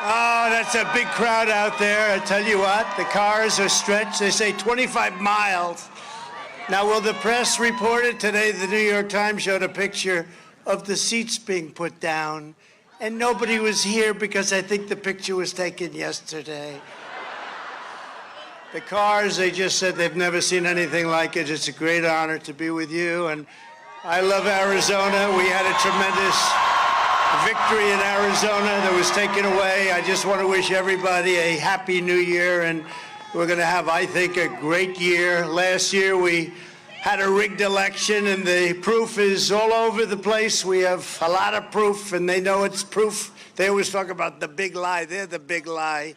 Oh, that's a big crowd out there. I tell you what, the cars are stretched. They say 25 miles. Now, will the press report it? Today, the New York Times showed a picture of the seats being put down, and nobody was here because I think the picture was taken yesterday. The cars, they just said they've never seen anything like it. It's a great honor to be with you, and I love Arizona. We had a tremendous victory in Arizona that was taken away. I just want to wish everybody a happy new year, and we're going to have, I think, a great year. Last year we had a rigged election, and the proof is all over the place. We have a lot of proof, and they know it's proof. They always talk about the big lie. They're the big lie.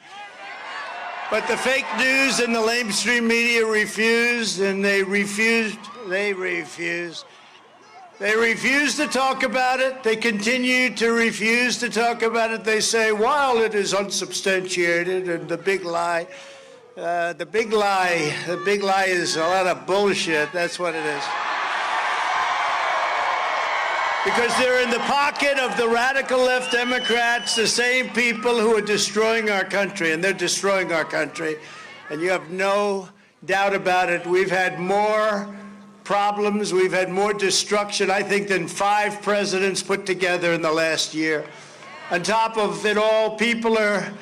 But the fake news and the lamestream media refused, and they refused to talk about it. They continue to refuse to talk about it. They say, while it is unsubstantiated, and the big lie is a lot of bullshit. That's what it is. Because they're in the pocket of the radical left Democrats, the same people who are destroying our country, and they're destroying our country. And you have no doubt about it. We've had more problems, we've had more destruction, I think, than 5 presidents put together in the last year. On top of it all, people are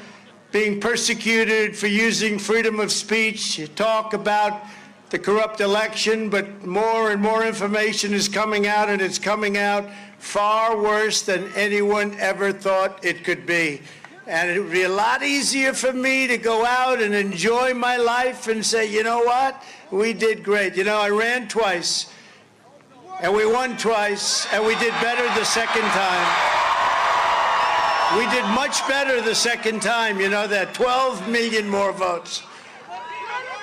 being persecuted for using freedom of speech. You talk about the corrupt election, but more and more information is coming out, and it's coming out far worse than anyone ever thought it could be. And it would be a lot easier for me to go out and enjoy my life and say, you know what, we did great. You know, I ran twice, and we won twice, and we did better the second time. We did much better the second time, you know, that 12 million more votes.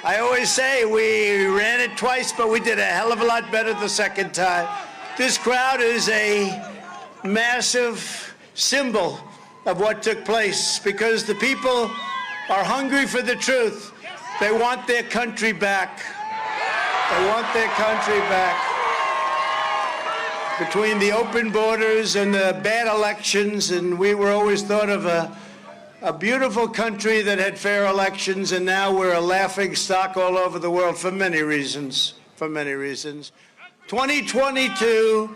I always say we ran it twice, but we did a hell of a lot better the second time. This crowd is a massive symbol of what took place, because the people are hungry for the truth. They want their country back. They want their country back. Between the open borders and the bad elections, and we were always thought of a beautiful country that had fair elections, and now we're a laughing stock all over the world for many reasons, 2022,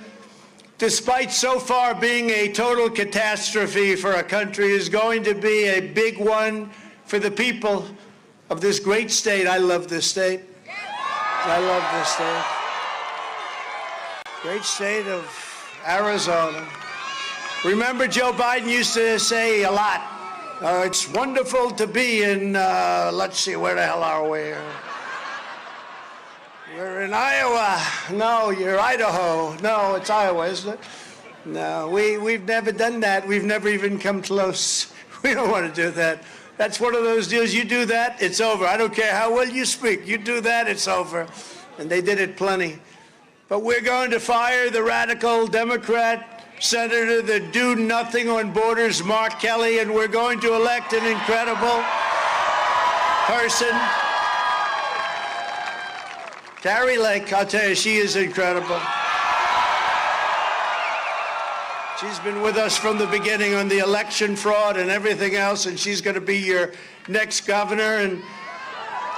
despite so far being a total catastrophe for our country, is going to be a big one for the people of this great state. I love this state. I love this state. Great state of Arizona. Remember, Joe Biden used to say a lot, it's wonderful to be in, let's see, where the hell are we? We're in Iowa. No, you're Idaho. No, it's Iowa, isn't it? No, we've never done that. We've never even come close. We don't want to do that. That's one of those deals. You do that, it's over. I don't care how well you speak. You do that, it's over. And they did it plenty. But we're going to fire the radical Democrat senator that do nothing on borders, Mark Kelly, and we're going to elect an incredible person. Carrie Lake, I'll tell you, she is incredible. She's been with us from the beginning on the election fraud and everything else, and she's going to be your next governor. And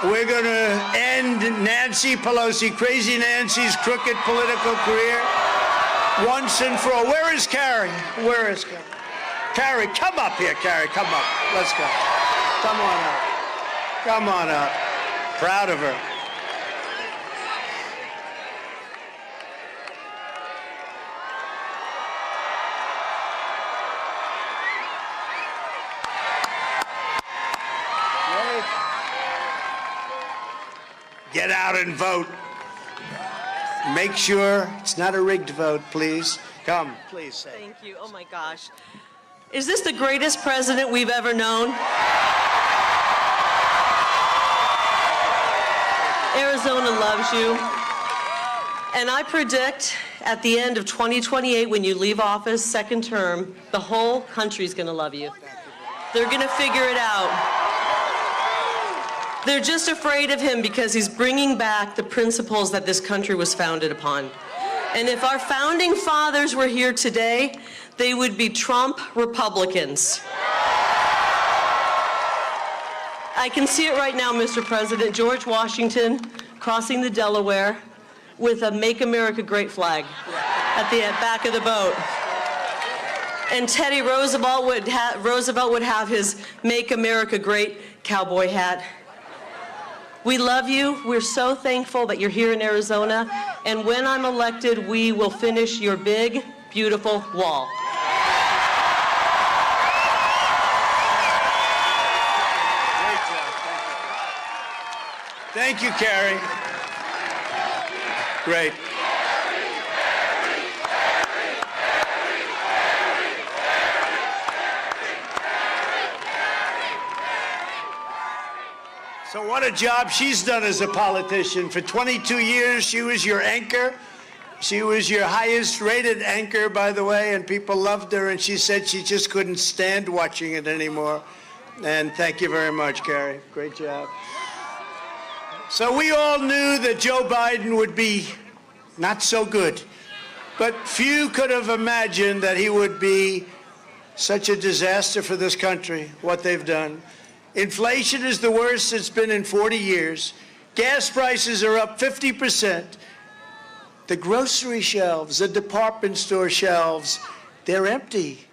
we're going to end Nancy Pelosi, crazy Nancy's crooked political career once and for all. Where is Carrie? Where is Carrie? Carrie, come up here, Carrie. Come up. Let's go. Come on up. Come on up. Proud of her. Get out and vote. Make sure it's not a rigged vote, please. Come, please say. Thank you. Oh my gosh. Is this the greatest president we've ever known? Arizona loves you. And I predict at the end of 2028, when you leave office, second term, the whole country's going to love you. They're going to figure it out. They're just afraid of him because he's bringing back the principles that this country was founded upon. And if our founding fathers were here today, they would be Trump Republicans. I can see it right now, Mr. President. George Washington crossing the Delaware with a Make America Great flag at the back of the boat. And Teddy Roosevelt would have his Make America Great cowboy hat. We love you. We're so thankful that you're here in Arizona. And when I'm elected, we will finish your big, beautiful wall. Great job. Thank you, Carrie. Great. So what a job she's done as a politician. For 22 years, she was your anchor. She was your highest rated anchor, by the way, and people loved her, and she said she just couldn't stand watching it anymore. And thank you very much, Carrie. Great job. So we all knew that Joe Biden would be not so good, but few could have imagined that he would be such a disaster for this country, what they've done. Inflation is the worst it's been in 40 years. Gas prices are up 50%. The grocery shelves, the department store shelves, they're empty.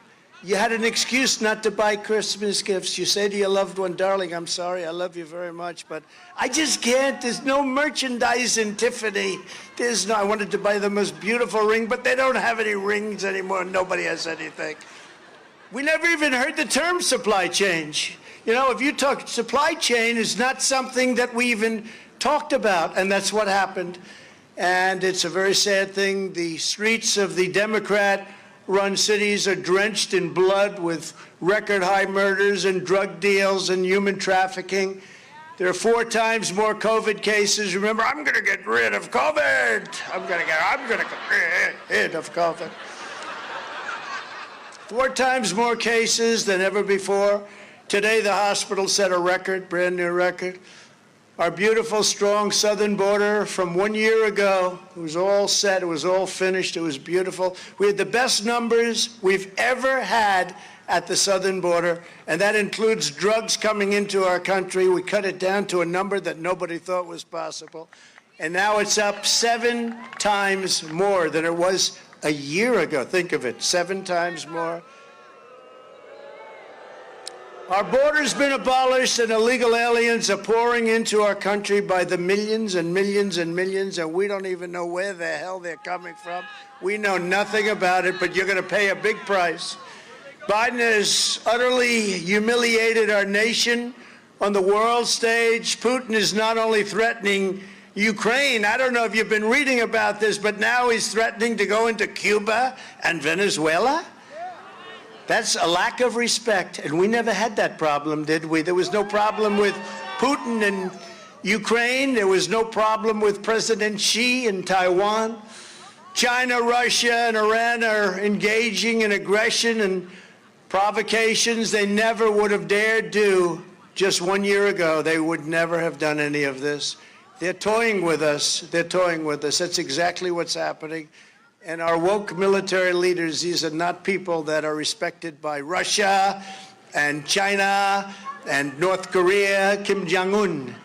You had an excuse not to buy Christmas gifts. You say to your loved one, darling, I'm sorry, I love you very much, but I just can't. There's no merchandise in Tiffany. I wanted to buy the most beautiful ring, but they don't have any rings anymore. Nobody has anything. We never even heard the term supply chain. You know, if you talk, supply chain is not something that we even talked about, and that's what happened. And it's a very sad thing. The streets of the Democrat-run cities are drenched in blood with record-high murders and drug deals and human trafficking. There are 4 times more COVID cases. Remember, I'm going to get rid of COVID. I'm going to get rid of COVID. 4 times more cases than ever before. Today, the hospital set a record, brand new record. Our beautiful, strong southern border from 1 year ago, it was all set, it was all finished, it was beautiful. We had the best numbers we've ever had at the southern border, and that includes drugs coming into our country. We cut it down to a number that nobody thought was possible. And now it's up 7 times more than it was a year ago. Think of it, 7 times more. Our border's been abolished, and illegal aliens are pouring into our country by the millions and millions and millions, and we don't even know where the hell they're coming from. We know nothing about it, but you're going to pay a big price. Biden has utterly humiliated our nation on the world stage. Putin is not only threatening Ukraine. I don't know if you've been reading about this, but now he's threatening to go into Cuba and Venezuela. That's a lack of respect, and we never had that problem, did we? There was no problem with Putin in Ukraine. There was no problem with President Xi in Taiwan. China, Russia, and Iran are engaging in aggression and provocations they never would have dared do just 1 year ago. They would never have done any of this. They're toying with us. They're toying with us. That's exactly what's happening. And our woke military leaders, these are not people that are respected by Russia and China and North Korea. Kim Jong-un,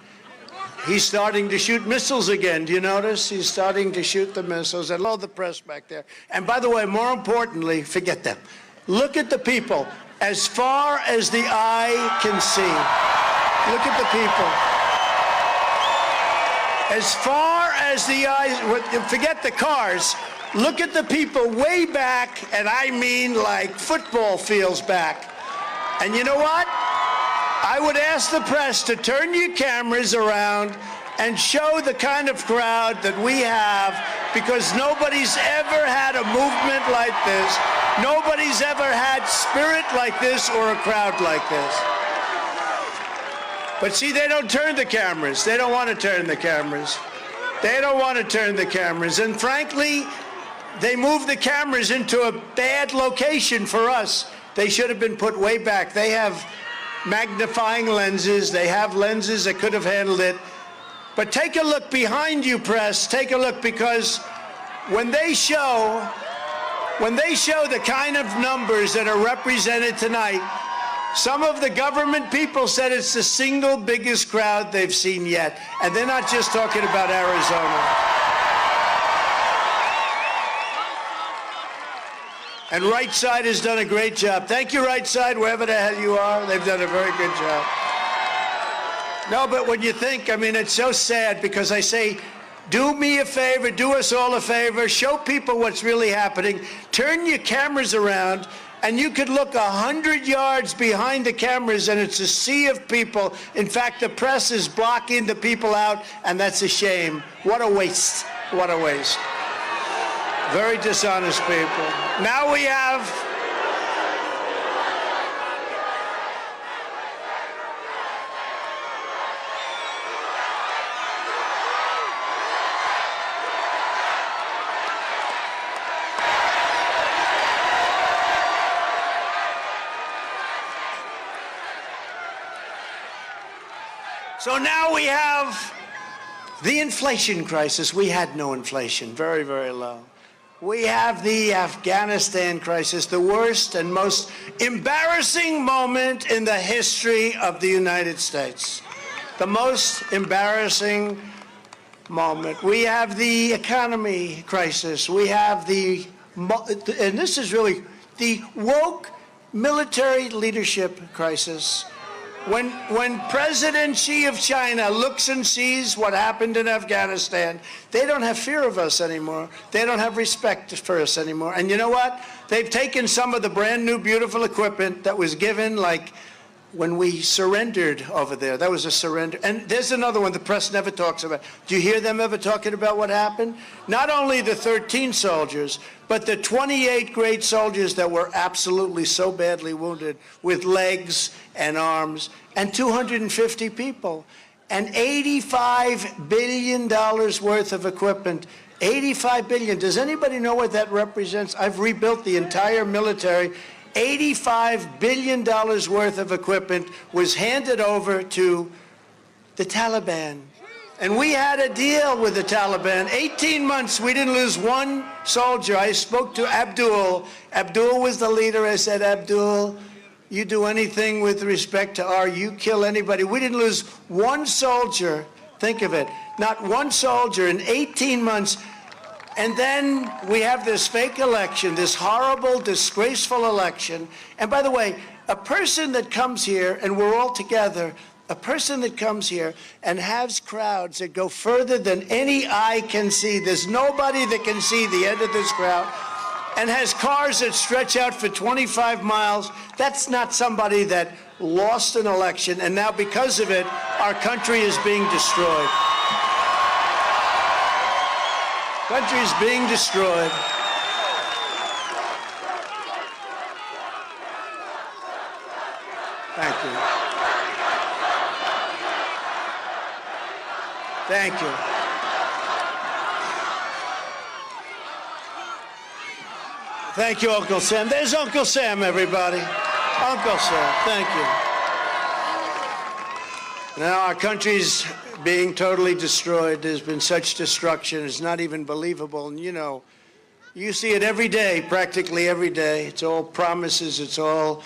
he's starting to shoot missiles again. Do you notice? He's starting to shoot the missiles. And all the press back there. And by the way, more importantly, forget them. Look at the people as far as the eye can see. Look at the people. As far as the eye, forget the cars. Look at the people way back, and I mean like football fields back. And you know what? I would ask the press to turn your cameras around and show the kind of crowd that we have, because nobody's ever had a movement like this. Nobody's ever had spirit like this or a crowd like this. But see, they don't turn the cameras. They don't want to turn the cameras. They don't want to turn the cameras. And frankly, they moved the cameras into a bad location for us. They should have been put way back. They have magnifying lenses. They have lenses that could have handled it. But take a look behind you, press. Take a look, because when they show the kind of numbers that are represented tonight, Some of the government people said it's the single biggest crowd they've seen yet. And they're not just talking about Arizona. And Right Side has done a great job. Thank you, Right Side, wherever the hell you are. They've done a very good job. No, but when you think, I mean, it's so sad because I say, do me a favor, do us all a favor, show people what's really happening, turn your cameras around, and you could look 100 yards behind the cameras and it's a sea of people. In fact, the press is blocking the people out, and that's a shame. What a waste. What a waste. Very dishonest people. Now we have the inflation crisis. We had no inflation, very, very low. We have the Afghanistan crisis, the worst and most embarrassing moment in the history of the United States. The most embarrassing moment. We have the economy crisis. We have and this is really the woke military leadership crisis. When President Xi of China looks and sees what happened in Afghanistan, they don't have fear of us anymore. They don't have respect for us anymore. And you know what? They've taken some of the brand new, beautiful equipment that was given, like when we surrendered over there. That was a surrender. And there's another one the press never talks about. Do you hear them ever talking about what happened? Not only the 13 soldiers, but the 28 great soldiers that were absolutely so badly wounded with legs and arms, and 250 people, and $85 billion worth of equipment. 85 billion. Does anybody know what that represents? I've rebuilt the entire military. $85 billion worth of equipment was handed over to the Taliban. And we had a deal with the Taliban. 18 months, we didn't lose one soldier. I spoke to Abdul. Abdul was the leader. I said, Abdul, you do anything with respect to you kill anybody. We didn't lose one soldier. Think of it. Not one soldier in 18 months. And then we have this fake election, this horrible, disgraceful election. And by the way, a person that comes here, and we're all together, a person that comes here and has crowds that go further than any eye can see, there's nobody that can see the end of this crowd, and has cars that stretch out for 25 miles, that's not somebody that lost an election, and now because of it, our country is being destroyed. Country is being destroyed. Thank you. Thank you. Thank you, Uncle Sam. There's Uncle Sam, everybody. Uncle Sam, thank you. Now our country's being totally destroyed. There's been such destruction. It's not even believable. And you know, you see it every day, practically every day. It's all promises. It's all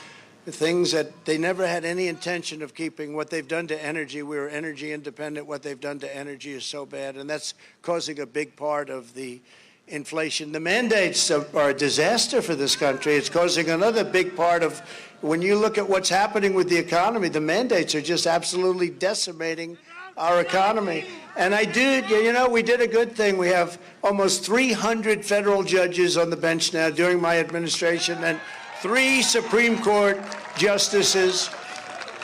things that they never had any intention of keeping. What they've done to energy, we were energy independent. What they've done to energy is so bad, and that's causing a big part of the inflation. The mandates are a disaster for this country. It's causing another big part of, when you look at what's happening with the economy, the mandates are just absolutely decimating our economy. And we did a good thing. We have almost 300 federal judges on the bench now during my administration, and 3 Supreme Court justices,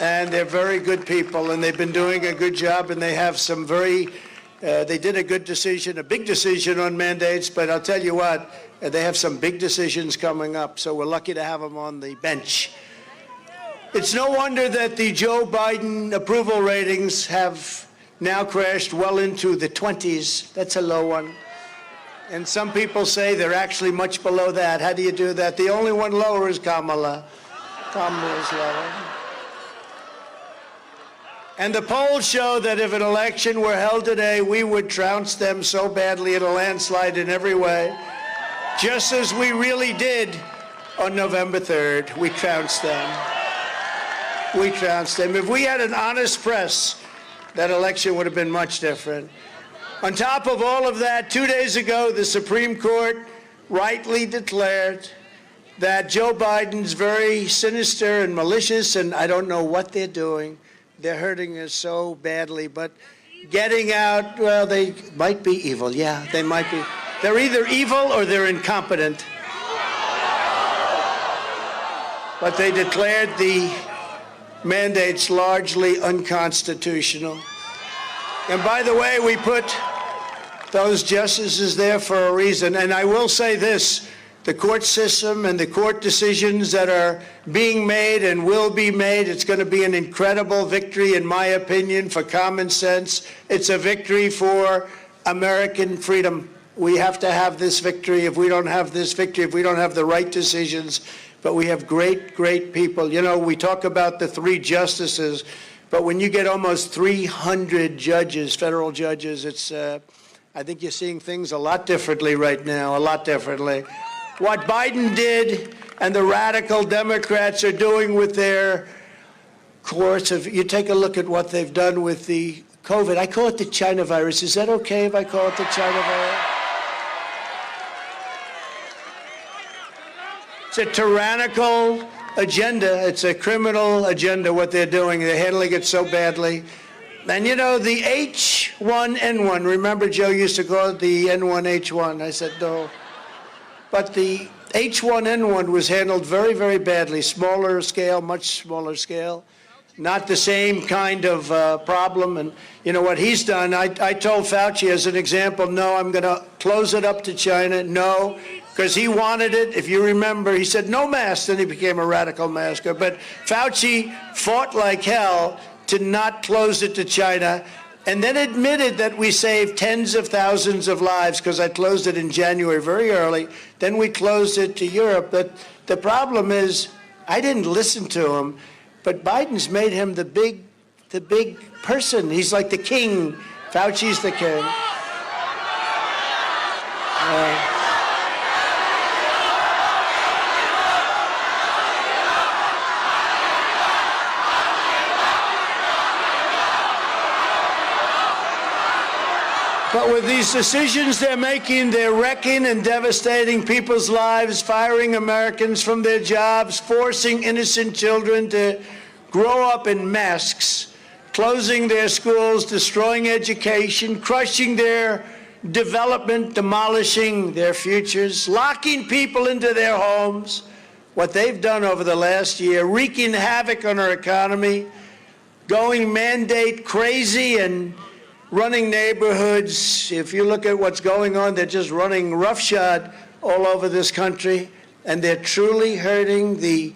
and they're very good people, and they've been doing a good job, and they have some they did a good decision, a big decision on mandates, but I'll tell you what, they have some big decisions coming up, so we're lucky to have them on the bench. It's no wonder that the Joe Biden approval ratings have now crashed well into the 20s. That's a low one. And some people say they're actually much below that. How do you do that? The only one lower is Kamala. Kamala's lower. And the polls show that if an election were held today, we would trounce them so badly in a landslide in every way, just as we really did on November 3rd. We trounced them. We trounced him. If we had an honest press, that election would have been much different. On top of all of that, 2 days ago, the Supreme Court rightly declared that Joe Biden's very sinister and malicious, and I don't know what they're doing. They're hurting us so badly, but getting out, well, they might be evil. Yeah, they might be. They're either evil or they're incompetent. But they declared the mandates largely unconstitutional. And by the way, we put those justices there for a reason. And I will say this, the court system and the court decisions that are being made and will be made, it's going to be an incredible victory, in my opinion, for common sense. It's a victory for American freedom. We have to have this victory. If we don't have this victory, if we don't have the right decisions, but we have great, great people. You know, we talk about the 3 justices, but when you get almost 300 judges, federal judges, it's, I think you're seeing things a lot differently right now, a lot differently. What Biden did and the radical Democrats are doing with their course of, you take a look at what they've done with the COVID. I call it the China virus. Is that okay if I call it the China virus? It's a tyrannical agenda. It's a criminal agenda, what they're doing. They're handling it so badly. And, you know, the H1N1, remember Joe used to call it the N1H1. I said, no. But the H1N1 was handled very, very badly. Smaller scale, much smaller scale. Not the same kind of problem. And you know what he's done? I told Fauci as an example, no, I'm going to close it up to China. No. Because he wanted it. If you remember, he said no masks, then he became a radical masker. But Fauci fought like hell to not close it to China, and then admitted that we saved tens of thousands of lives, because I closed it in January very early. Then we closed it to Europe. But the problem is, I didn't listen to him, but Biden's made him the big person. He's like the king. Fauci's the king. But with these decisions they're making, they're wrecking and devastating people's lives, firing Americans from their jobs, forcing innocent children to grow up in masks, closing their schools, destroying education, crushing their development, demolishing their futures, locking people into their homes. What they've done over the last year, wreaking havoc on our economy, going mandate crazy and running neighborhoods. If you look at what's going on, they're just running roughshod all over this country, and they're truly hurting the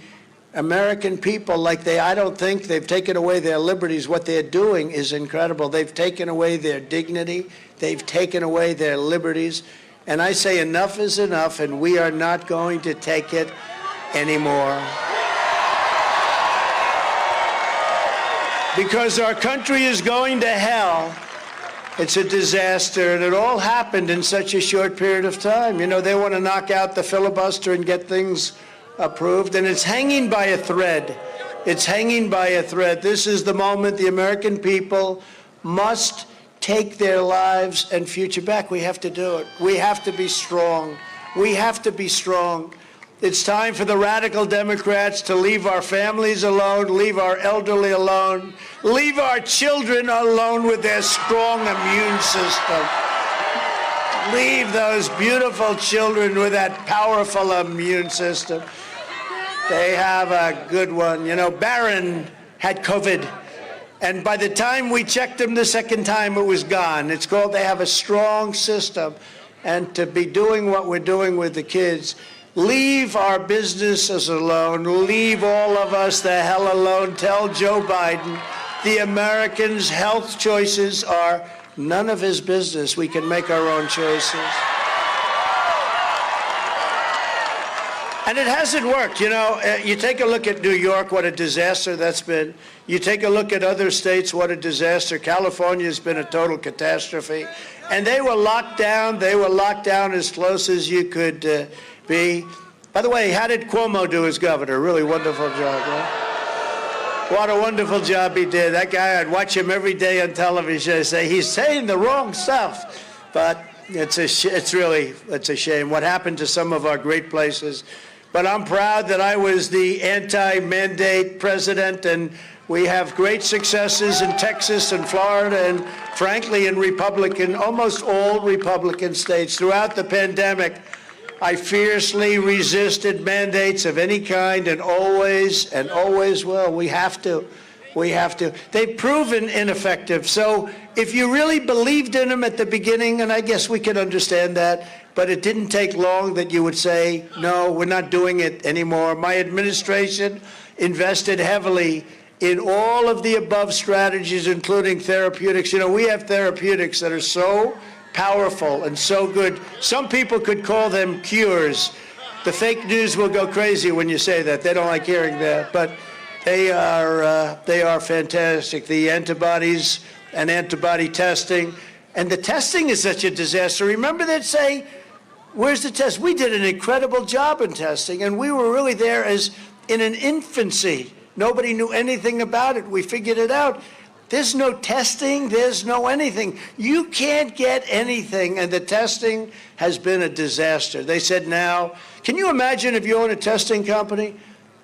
American people like I don't think they've taken away their liberties. What they're doing is incredible. They've taken away their dignity. They've taken away their liberties. And I say enough is enough, and we are not going to take it anymore. Because our country is going to hell. It's a disaster, and it all happened in such a short period of time. You know, they want to knock out the filibuster and get things approved, and it's hanging by a thread. It's hanging by a thread. This is the moment the American people must take their lives and future back. We have to do it. We have to be strong. We have to be strong. It's time for the radical Democrats to leave our families alone, leave our elderly alone, leave our children alone with their strong immune system. Leave those beautiful children with that powerful immune system. They have a good one. You know, Barron had COVID, and by the time we checked him the second time, it was gone. It's called they have a strong system. And to be doing what we're doing with the kids, leave our businesses alone. Leave all of us the hell alone. Tell Joe Biden the Americans' health choices are none of his business. We can make our own choices. And it hasn't worked. You know, you take a look at New York, what a disaster that's been. You take a look at other states, what a disaster. California has been a total catastrophe. And they were locked down. They were locked down as close as you could be. By the way, how did Cuomo do as governor? Really wonderful job, right? What a wonderful job he did. That guy, I'd watch him every day on television. I'd say, he's saying the wrong stuff. But it's a shame what happened to some of our great places. But I'm proud that I was the anti-mandate president, and we have great successes in Texas and Florida and, frankly, in almost all Republican states. Throughout the pandemic, I fiercely resisted mandates of any kind, and always will. We have to. They've proven ineffective. So if you really believed in them at the beginning, and I guess we can understand that, but it didn't take long that you would say, no, we're not doing it anymore. My administration invested heavily in all of the above strategies, including therapeutics. You know, we have therapeutics that are so powerful and so good. Some people could call them cures. The fake news will go crazy when you say that. They don't like hearing that. But they are fantastic. The antibodies and antibody testing. And the testing is such a disaster. Remember they'd say, where's the test? We did an incredible job in testing, and we were really there as in an infancy. Nobody knew anything about it. We figured it out. There's no testing. There's no anything. You can't get anything, and the testing has been a disaster. They said now, can you imagine if you own a testing company,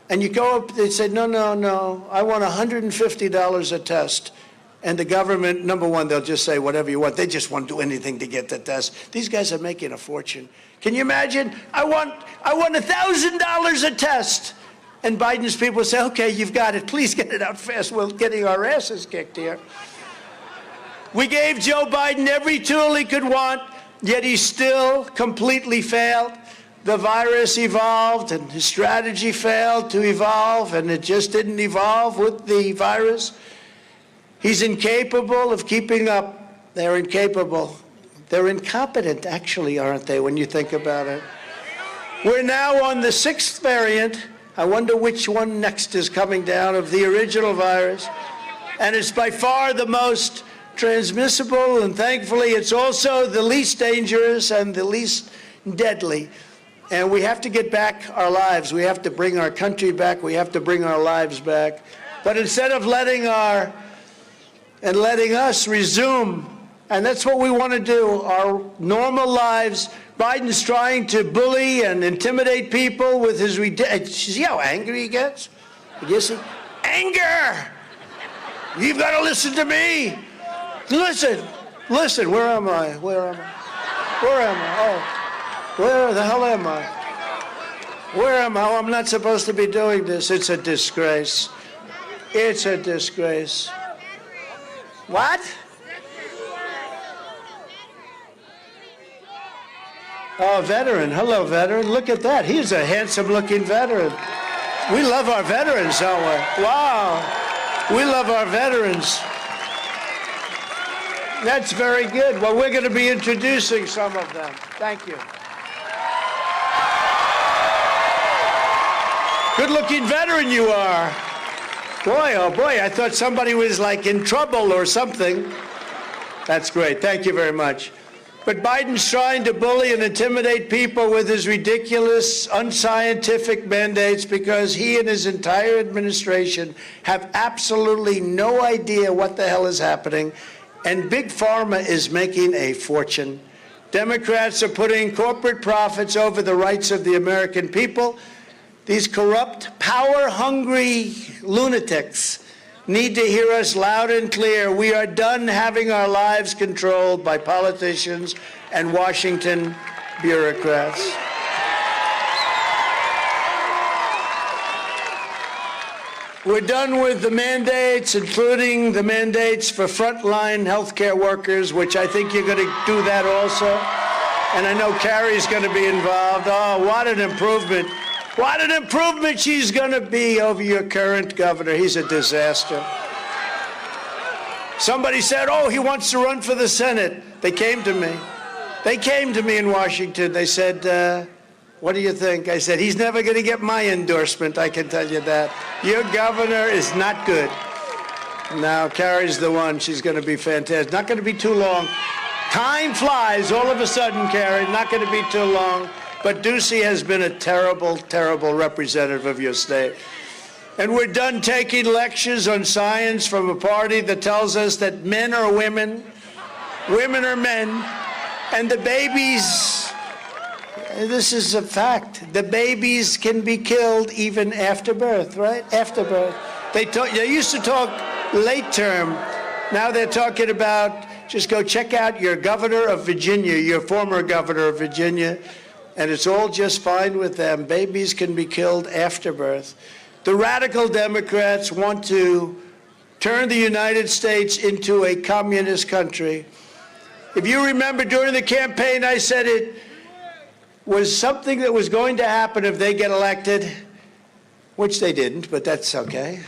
and you go up, they say, no, I want $150 a test. And the government, number one, they'll just say whatever you want. They just won't do anything to get the test. These guys are making a fortune. Can you imagine? I want $1,000 a test. And Biden's people say, okay, you've got it. Please get it out fast. We're getting our asses kicked here. We gave Joe Biden every tool he could want, yet he still completely failed. The virus evolved, and his strategy failed to evolve, and it just didn't evolve with the virus. He's incapable of keeping up. They're incapable. They're incompetent, actually, aren't they, when you think about it? We're now on the 6th variant. I wonder which one next is coming down of the original virus. And it's by far the most transmissible, and thankfully it's also the least dangerous and the least deadly. And we have to get back our lives. We have to bring our country back. We have to bring our lives back. But instead of letting us resume, and that's what we want to do, our normal lives. Biden's trying to bully and intimidate people with his see how angry he gets? You see? Anger! You've got to listen to me. Listen, where am I? Oh, where the hell am I? Where am I? Oh, I'm not supposed to be doing this. It's a disgrace. It's a disgrace. What? Oh, veteran. Hello, veteran. Look at that. He's a handsome-looking veteran. We love our veterans, don't we? Wow. We love our veterans. That's very good. Well, we're going to be introducing some of them. Thank you. Good-looking veteran you are. Boy, oh boy, I thought somebody was like in trouble or something. That's great. Thank you very much. But Biden's trying to bully and intimidate people with his ridiculous, unscientific mandates because he and his entire administration have absolutely no idea what the hell is happening. And Big Pharma is making a fortune. Democrats are putting corporate profits over the rights of the American people. These corrupt, power-hungry lunatics need to hear us loud and clear. We are done having our lives controlled by politicians and Washington bureaucrats. We're done with the mandates, including the mandates for frontline healthcare workers, which I think you're going to do that also. And I know Carrie's going to be involved. Oh, what an improvement. What an improvement she's going to be over your current governor. He's a disaster. Somebody said, oh, he wants to run for the Senate. They came to me. They came to me in Washington. They said, what do you think? I said, he's never going to get my endorsement, I can tell you that. Your governor is not good. Now, Carrie's the one. She's going to be fantastic. Not going to be too long. Time flies all of a sudden, Carrie. Not going to be too long. But Ducey has been a terrible, terrible representative of your state. And we're done taking lectures on science from a party that tells us that men are women, women are men, and the babies, this is a fact, the babies can be killed even after birth, right? After birth. They used to talk late term. Now they're talking about, just go check out your governor of Virginia, your former governor of Virginia, and it's all just fine with them. Babies can be killed after birth. The radical Democrats want to turn the United States into a communist country. If you remember during the campaign, I said it was something that was going to happen if they get elected, which they didn't, but that's okay.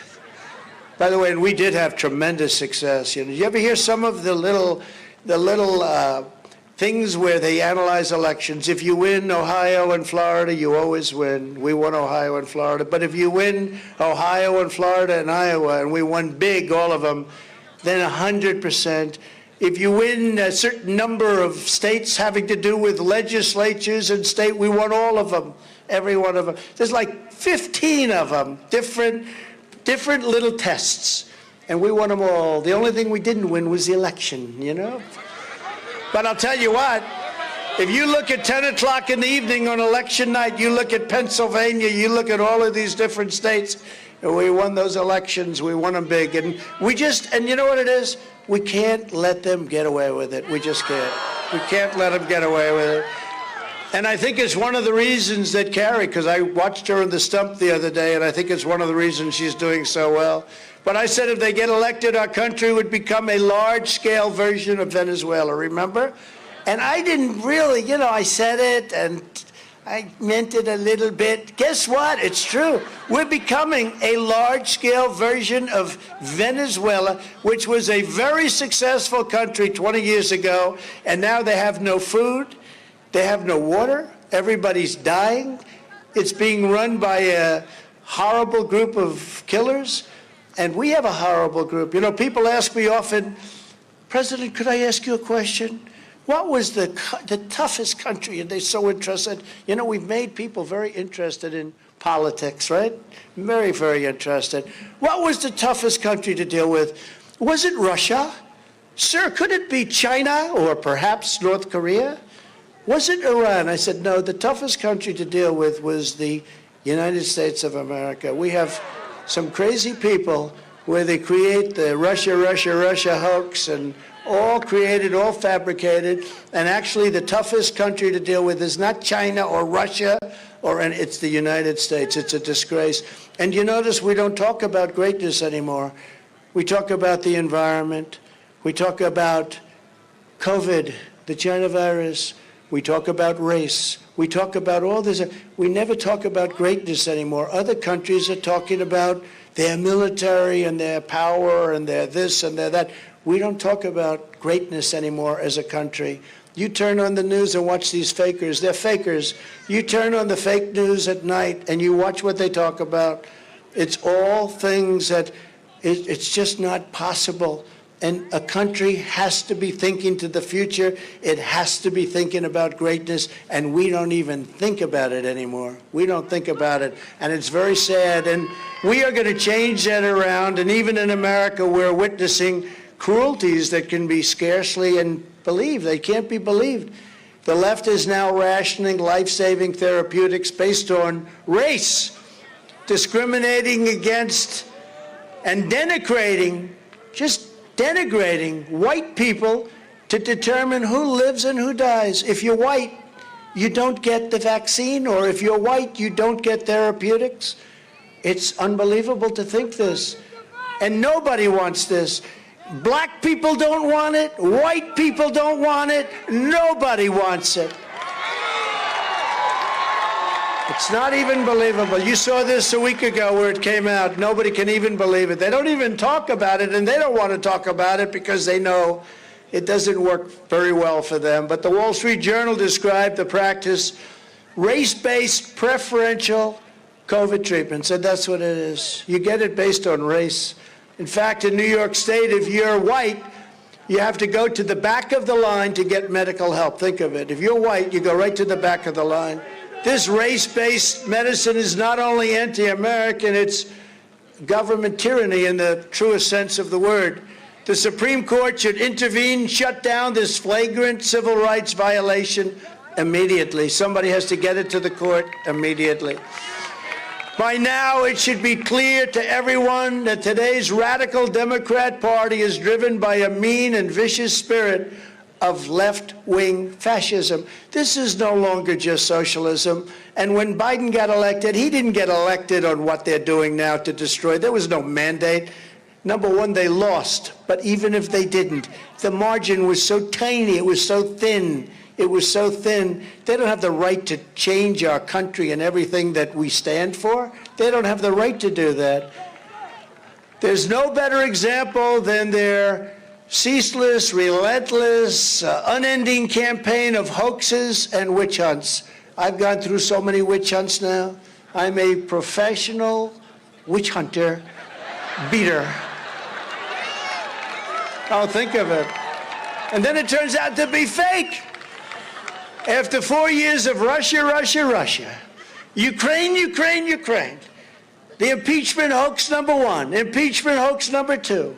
By the way, and we did have tremendous success. You know, you ever hear some of the little things where they analyze elections? If you win Ohio and Florida, you always win. We won Ohio and Florida. But if you win Ohio and Florida and Iowa, and we won big, all of them, then 100%. If you win a certain number of states having to do with legislatures and state, we won all of them, every one of them. There's like 15 of them, different little tests, and we won them all. The only thing we didn't win was the election, you know? But I'll tell you what, if you look at 10 o'clock in the evening on election night, you look at Pennsylvania, you look at all of these different states, and we won those elections, we won them big. And and you know what it is? We can't let them get away with it. We just can't. We can't let them get away with it. And I think it's one of the reasons that Carrie, because I watched her in the stump the other day, and I think it's one of the reasons she's doing so well. But I said if they get elected, our country would become a large-scale version of Venezuela, remember? And I didn't really, you know, I said it, and I meant it a little bit. Guess what? It's true. We're becoming a large-scale version of Venezuela, which was a very successful country 20 years ago, and now they have no food, they have no water, everybody's dying. It's being run by a horrible group of killers. And we have a horrible group. You know, people ask me often, President, could I ask you a question? What was the toughest country? And they're so interested. You know, we've made people very interested in politics, right? Very, very interested. What was the toughest country to deal with? Was it Russia? Sir, could it be China or perhaps North Korea? Was it Iran? I said, no, the toughest country to deal with was the United States of America. We have some crazy people where they create the Russia hoax and all created, all fabricated. And actually the toughest country to deal with is not China or Russia, and it's the United States. It's a disgrace. And you notice we don't talk about greatness anymore. We talk about the environment. We talk about COVID, the China virus. We talk about race. We talk about all this. We never talk about greatness anymore. Other countries are talking about their military and their power and their this and their that. We don't talk about greatness anymore as a country. You turn on the news and watch these fakers. They're fakers. You turn on the fake news at night and you watch what they talk about. It's all things that it's just not possible. And a country has to be thinking to the future. It has to be thinking about greatness, and we don't even think about it anymore. We don't think about it, and it's very sad. And we are going to change that around, and even in America, we're witnessing cruelties that can be scarcely believed. They can't be believed. The left is now rationing life-saving therapeutics based on race, discriminating against and denigrating white people to determine who lives and who dies. If you're white, you don't get the vaccine, or if you're white, you don't get therapeutics. It's unbelievable to think this. And nobody wants this. Black people don't want it. White people don't want it. Nobody wants it. It's not even believable. You saw this a week ago where it came out. Nobody can even believe it. They don't even talk about it, and they don't want to talk about it because they know it doesn't work very well for them. But the Wall Street Journal described the practice race-based preferential COVID treatment. Said that's what it is. You get it based on race. In fact, in New York State, if you're white, you have to go to the back of the line to get medical help. Think of it. If you're white, you go right to the back of the line. This race-based medicine is not only anti-American, it's government tyranny in the truest sense of the word. The Supreme Court should intervene, shut down this flagrant civil rights violation immediately. Somebody has to get it to the court immediately. By now, it should be clear to everyone that today's radical Democrat Party is driven by a mean and vicious spirit of left-wing fascism. This is no longer just socialism. And when Biden got elected, he didn't get elected on what they're doing now to destroy. There was no mandate. Number one, they lost. But even if they didn't, the margin was so tiny, it was so thin. It was so thin. They don't have the right to change our country and everything that we stand for. They don't have the right to do that. There's no better example than their ceaseless, relentless, unending campaign of hoaxes and witch hunts. I've gone through so many witch hunts now. I'm a professional witch hunter, beater. Oh, think of it. And then it turns out to be fake. After 4 years of Russia, Russia, Russia, Ukraine, Ukraine, Ukraine, the impeachment hoax number one, impeachment hoax number two,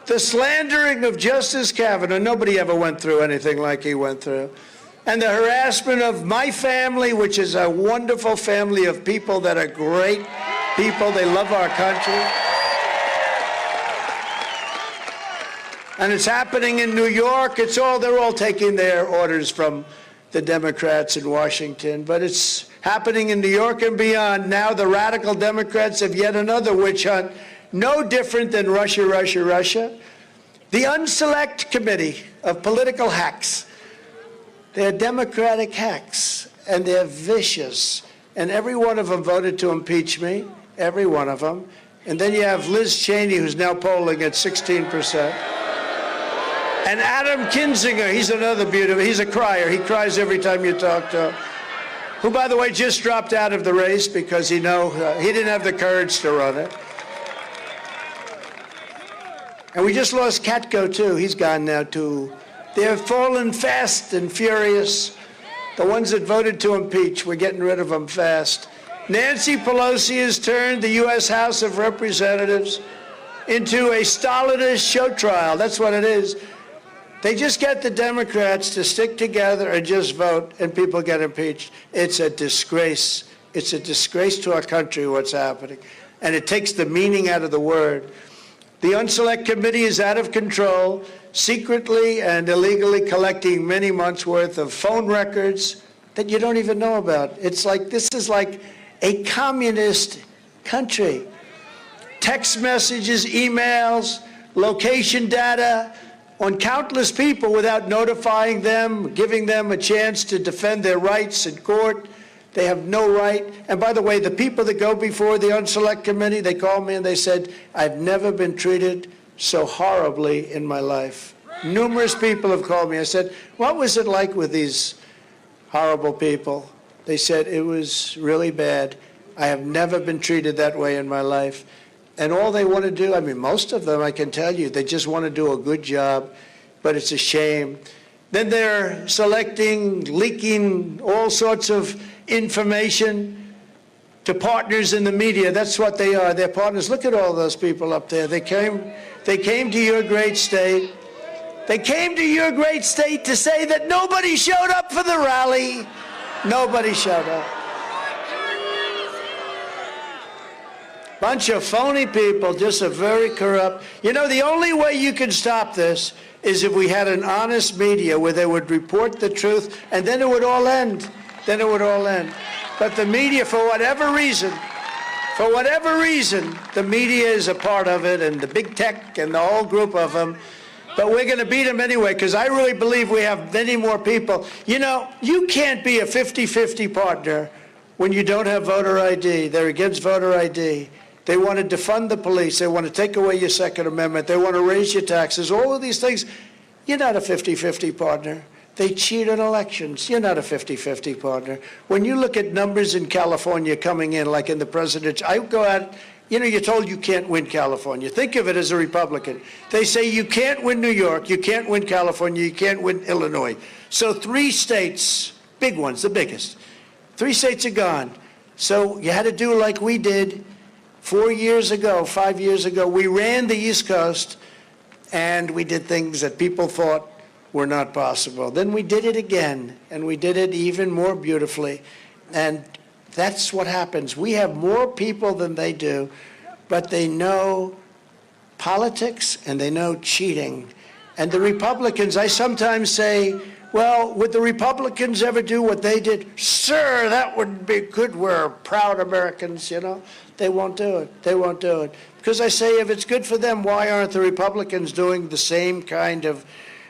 the slandering of Justice Kavanaugh, nobody ever went through anything like he went through, and the harassment of my family, which is a wonderful family of people that are great people, they love our country. And it's happening in New York. They're all taking their orders from the Democrats in Washington, but it's happening in New York and beyond. Now the radical Democrats have yet another witch hunt, no different than Russia, Russia, Russia. The Unselect Committee of Political Hacks, they're Democratic hacks, and they're vicious, and every one of them voted to impeach me, every one of them. And then you have Liz Cheney, who's now polling at 16%. And Adam Kinzinger, he's another beautiful, he's a crier. He cries every time you talk to him. Who, by the way, just dropped out of the race because he didn't have the courage to run it. And we just lost Katko, too. He's gone now, too. They're fallen fast and furious. The ones that voted to impeach, we're getting rid of them fast. Nancy Pelosi has turned the U.S. House of Representatives into a Stalinist show trial. That's what it is. They just get the Democrats to stick together and just vote, and people get impeached. It's a disgrace. It's a disgrace to our country what's happening. And it takes the meaning out of the word. The Unselect Committee is out of control, secretly and illegally collecting many months' worth of phone records that you don't even know about. This is like a communist country. Text messages, emails, location data on countless people without notifying them, giving them a chance to defend their rights in court. They have no right. And by the way, the people that go before the Unselect Committee, they called me and they said, I've never been treated so horribly in my life. Numerous people have called me. I said, what was it like with these horrible people? They said, it was really bad. I have never been treated that way in my life. And all they want to do, I mean, most of them, I can tell you, they just want to do a good job, but it's a shame. Then they're leaking all sorts of information to partners in the media. That's what they are. They're partners. Look at all those people up there. They came to your great state. They came to your great state to say that nobody showed up for the rally. Nobody showed up. Bunch of phony people, just a very corrupt. You know, the only way you can stop this is if we had an honest media where they would report the truth, and then it would all end. Then it would all end. But the media, for whatever reason, the media is a part of it, and the big tech and the whole group of them. But we're going to beat them anyway, because I really believe we have many more people. You know, you can't be a 50-50 partner when you don't have voter ID. They're against voter ID. They want to defund the police. They want to take away your Second Amendment. They want to raise your taxes. All of these things. You're not a 50-50 partner. They cheat on elections. You're not a 50-50 partner. When you look at numbers in California coming in, like in the presidential, I go out, you know, you're told you can't win California. Think of it as a Republican. They say you can't win New York, you can't win California, you can't win Illinois. So 3 states, big ones, the biggest, 3 states are gone. So you had to do like we did, 5 years ago, we ran the East Coast, and we did things that people thought were not possible. Then we did it again, and we did it even more beautifully. And that's what happens. We have more people than they do, but they know politics and they know cheating. And the Republicans, I sometimes say, well, would the Republicans ever do what they did? Sir, that would be good. We're proud Americans, you know. They won't do it. They won't do it. Because I say, if it's good for them, why aren't the Republicans doing the same kind of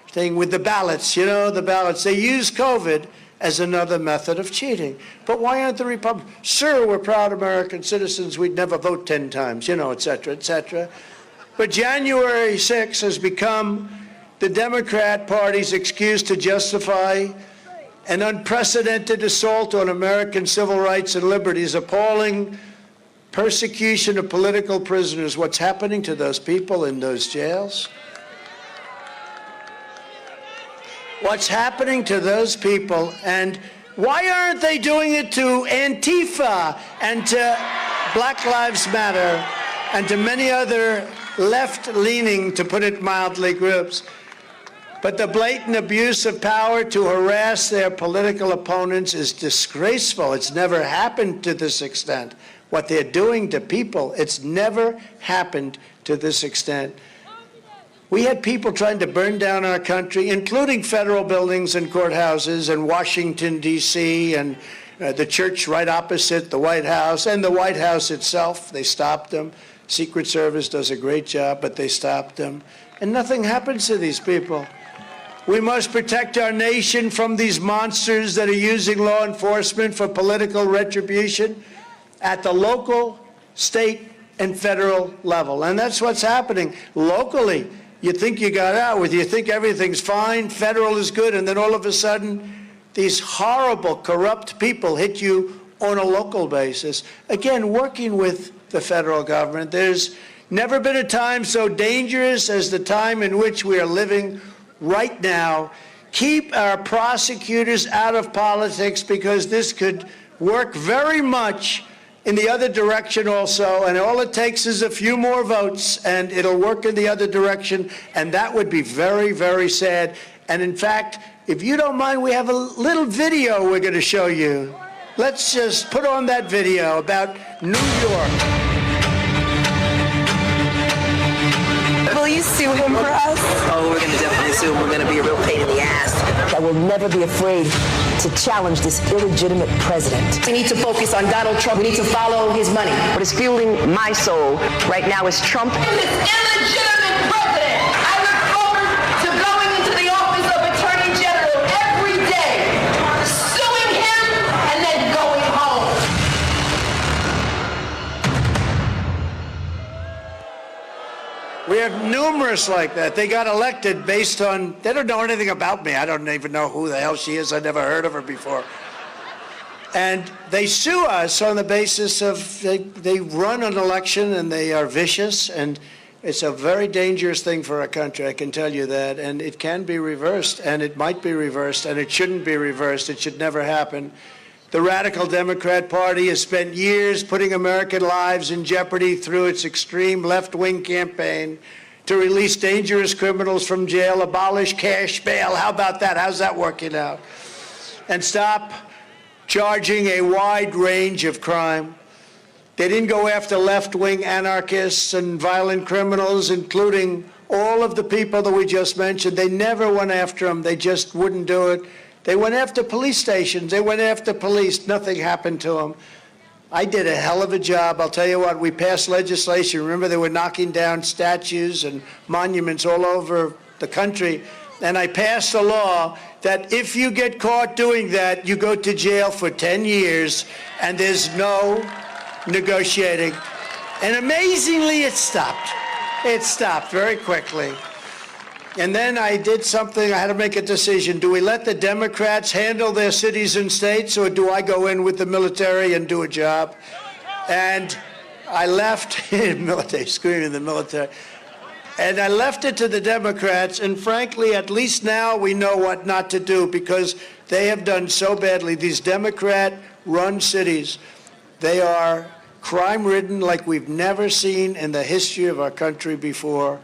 thing with the ballots? You know, the ballots. They use COVID as another method of cheating. But why aren't the Republicans? Sir, we're proud American citizens. We'd never vote 10 times, you know, et cetera, et cetera. But January 6th has become the Democrat Party's excuse to justify an unprecedented assault on American civil rights and liberties, appalling persecution of political prisoners. What's happening to those people in those jails? What's happening to those people? And why aren't they doing it to Antifa and to Black Lives Matter and to many other left-leaning, to put it mildly, groups? But the blatant abuse of power to harass their political opponents is disgraceful. It's never happened to this extent. What they're doing to people, it's never happened to this extent. We had people trying to burn down our country, including federal buildings and courthouses and Washington, D.C., and the church right opposite the White House, and the White House itself. They stopped them. Secret Service does a great job, but they stopped them. And nothing happens to these people. We must protect our nation from these monsters that are using law enforcement for political retribution at the local, state, and federal level. And that's what's happening. Locally, you think you got out with, you think everything's fine, federal is good, and then all of a sudden, these horrible, corrupt people hit you on a local basis. Again, working with the federal government, there's never been a time so dangerous as the time in which we are living right now. Keep our prosecutors out of politics, because this could work very much in the other direction also, and all it takes is a few more votes and it'll work in the other direction, and that would be very, very sad. And in fact, if you don't mind, we have a little video we're going to show you. Let's just put on that video about New York. Will you sue him for us? Oh, we're going to definitely sue him. We're going to be a real pain in the ass. I will never be afraid to challenge this illegitimate president. We need to focus on Donald Trump. We need to follow his money. What is fueling my soul right now is Trump. This illegitimate president, I look forward to going into the office of Attorney General every day, suing him, and then going home. We have numerous like that. They got elected based on, they don't know anything about me. I don't even know who the hell she is. I never heard of her before. And they sue us on the basis of, they run an election and they are vicious, and it's a very dangerous thing for our country, I can tell you that. And it can be reversed, and it might be reversed, and it shouldn't be reversed. It should never happen. The radical Democrat Party has spent years putting American lives in jeopardy through its extreme left-wing campaign to release dangerous criminals from jail, abolish cash bail. How about that? How's that working out? And stop charging a wide range of crime. They didn't go after left-wing anarchists and violent criminals, including all of the people that we just mentioned. They never went after them. They just wouldn't do it. They went after police stations. They went after police. Nothing happened to them. I did a hell of a job. I'll tell you what, we passed legislation. Remember, they were knocking down statues and monuments all over the country. And I passed a law that if you get caught doing that, you go to jail for 10 years, and there's no negotiating. And amazingly, it stopped. It stopped very quickly. And then I did something, I had to make a decision. Do we let the Democrats handle their cities and states, or do I go in with the military and do a job? And I left, military, screaming the military. And I left it to the Democrats, and frankly, at least now we know what not to do, because they have done so badly. These Democrat-run cities, they are crime-ridden like we've never seen in the history of our country before.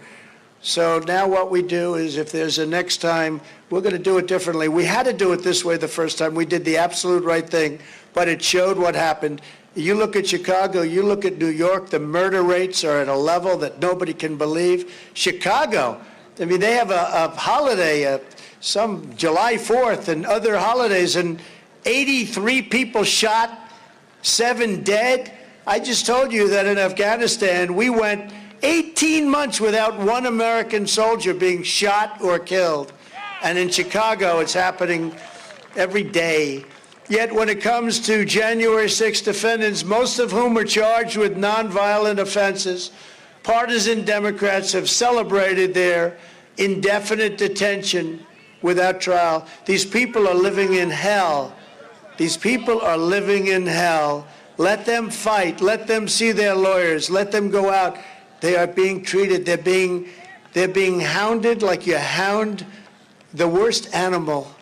So now what we do is, if there's a next time, we're going to do it differently. We had to do it this way the first time. We did the absolute right thing, but it showed what happened. You look at Chicago, you look at New York, the murder rates are at a level that nobody can believe. Chicago, I mean, they have a holiday, some July 4th and other holidays, and 83 people shot, 7 dead. I just told you that in Afghanistan, we went 18 months without one American soldier being shot or killed. And in Chicago, it's happening every day. Yet when it comes to January 6 defendants, most of whom are charged with nonviolent offenses, partisan Democrats have celebrated their indefinite detention without trial. These people are living in hell. These people are living in hell. Let them fight. Let them see their lawyers. Let them go out. They are being treated. They're being hounded like you hound the worst animal.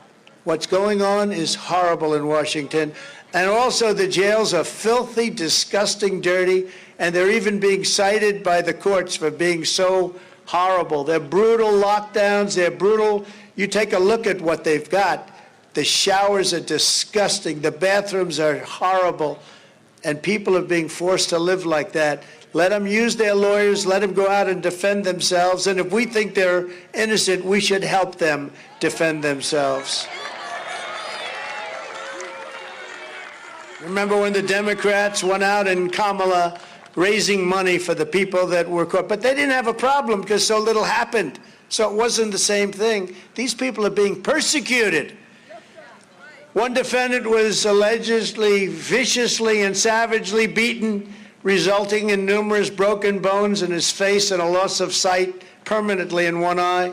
What's going on is horrible in Washington. And also the jails are filthy, disgusting, dirty, and they're even being cited by the courts for being so horrible. They're brutal lockdowns. They're brutal. You take a look at what they've got. The showers are disgusting. The bathrooms are horrible. And people are being forced to live like that. Let them use their lawyers. Let them go out and defend themselves. And if we think they're innocent, we should help them defend themselves. Remember when the Democrats went out in Kamala raising money for the people that were caught? But they didn't have a problem because so little happened. So it wasn't the same thing. These people are being persecuted. One defendant was allegedly viciously and savagely beaten, resulting in numerous broken bones in his face and a loss of sight permanently in one eye.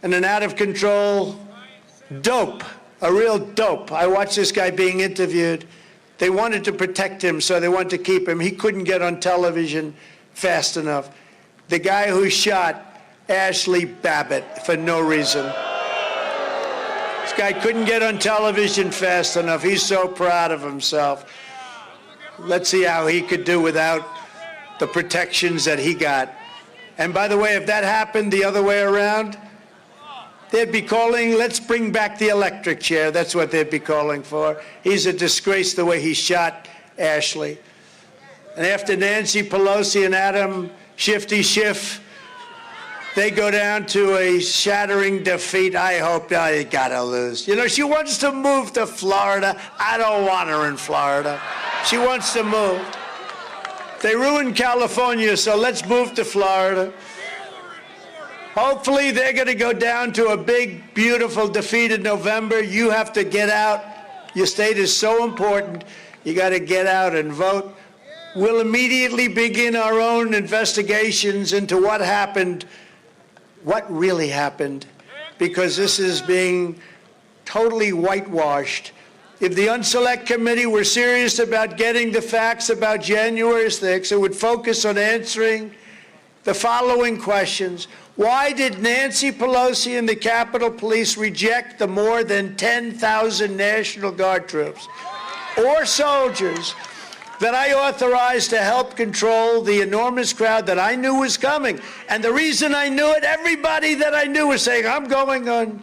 And an out-of-control dope, a real dope. I watched this guy being interviewed. They wanted to protect him, so they wanted to keep him. He couldn't get on television fast enough. The guy who shot Ashley Babbitt for no reason. This guy couldn't get on television fast enough. He's so proud of himself. Let's see how he could do without the protections that he got. And by the way, if that happened the other way around, they'd be calling, let's bring back the electric chair. That's what they'd be calling for. He's a disgrace the way he shot Ashley. And after Nancy Pelosi and Adam Shifty Schiff, they go down to a shattering defeat. I hope they gotta lose. You know, she wants to move to Florida. I don't want her in Florida. She wants to move. They ruined California, so let's move to Florida. Hopefully they're going to go down to a big, beautiful defeat in November. You have to get out. Your state is so important. You got to get out and vote. We'll immediately begin our own investigations into what happened, what really happened, because this is being totally whitewashed. If the Unselect Committee were serious about getting the facts about January 6th, it would focus on answering the following questions. Why did Nancy Pelosi and the Capitol Police reject the more than 10,000 National Guard troops or soldiers that I authorized to help control the enormous crowd that I knew was coming? And the reason I knew it, everybody that I knew was saying, I'm going on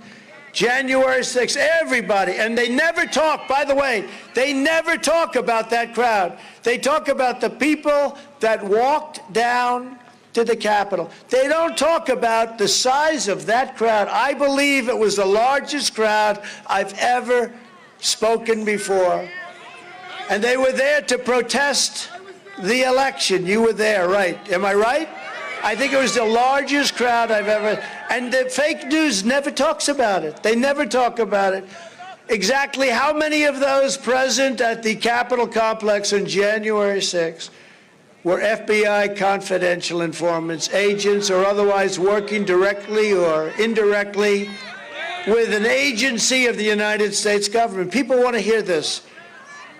January 6th, everybody. And they never talk, by the way, they never talk about that crowd. They talk about the people that walked down to the Capitol. They don't talk about the size of that crowd. I believe it was the largest crowd I've ever spoken before. And they were there to protest the election. You were there, right? Am I right? I think it was the largest crowd I've ever, and the fake news never talks about it. They never talk about it. Exactly how many of those present at the Capitol complex on January 6th were FBI confidential informants, agents, or otherwise working directly or indirectly with an agency of the United States government? People want to hear this.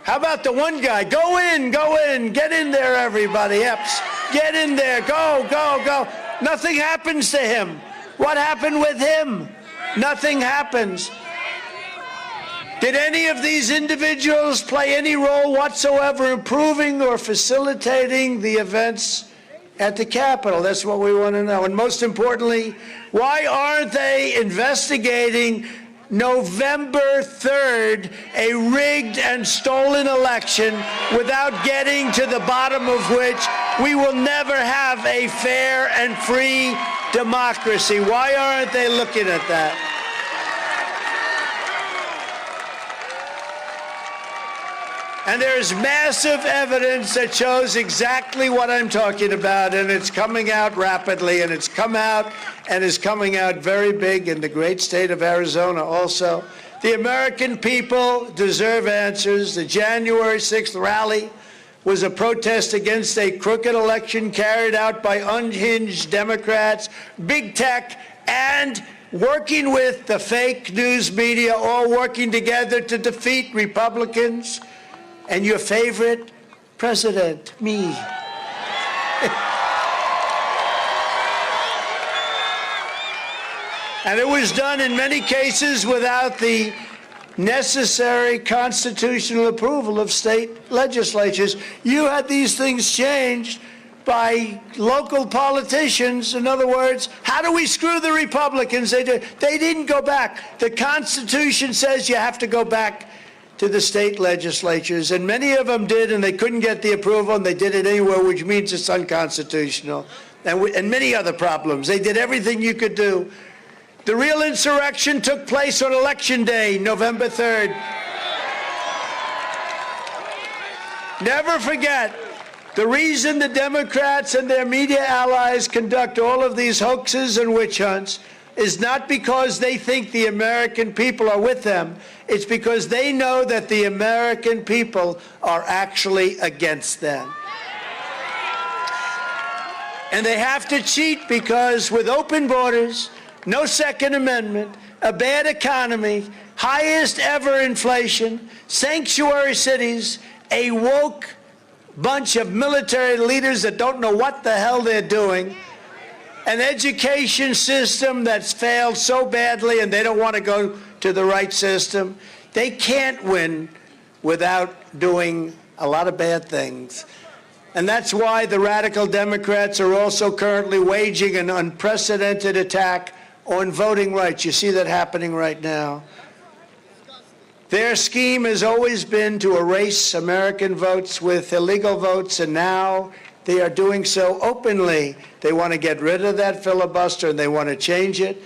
How about the one guy? Go in, get in there, everybody. Epps, get in there, go, go, go. Nothing happens to him. What happened with him? Nothing happens. Did any of these individuals play any role whatsoever improving or facilitating the events at the Capitol? That's what we want to know. And most importantly, why aren't they investigating November 3rd, a rigged and stolen election, without getting to the bottom of which we will never have a fair and free democracy? Why aren't they looking at that? And there's massive evidence that shows exactly what I'm talking about, and it's coming out rapidly, and it's come out and is coming out very big in the great state of Arizona also. The American people deserve answers. The January 6th rally was a protest against a crooked election carried out by unhinged Democrats, big tech, and working with the fake news media, all working together to defeat Republicans and your favorite president, me. And it was done in many cases without the necessary constitutional approval of state legislatures. You had these things changed by local politicians. In other words, how do we screw the Republicans? They didn't go back. The Constitution says you have to go back to the state legislatures, and many of them did, and they couldn't get the approval, and they did it anyway, which means it's unconstitutional, and many other problems. They did everything you could do. The real insurrection took place on Election Day, November 3rd. Never forget, the reason the Democrats and their media allies conduct all of these hoaxes and witch hunts is not because they think the American people are with them. It's because they know that the American people are actually against them. And they have to cheat because with open borders, no Second Amendment, a bad economy, highest ever inflation, sanctuary cities, a woke bunch of military leaders that don't know what the hell they're doing, an education system that's failed so badly and they don't want to go to the right system. They can't win without doing a lot of bad things. And that's why the radical Democrats are also currently waging an unprecedented attack on voting rights. You see that happening right now. Their scheme has always been to erase American votes with illegal votes, and now they are doing so openly. They want to get rid of that filibuster, and they want to change it.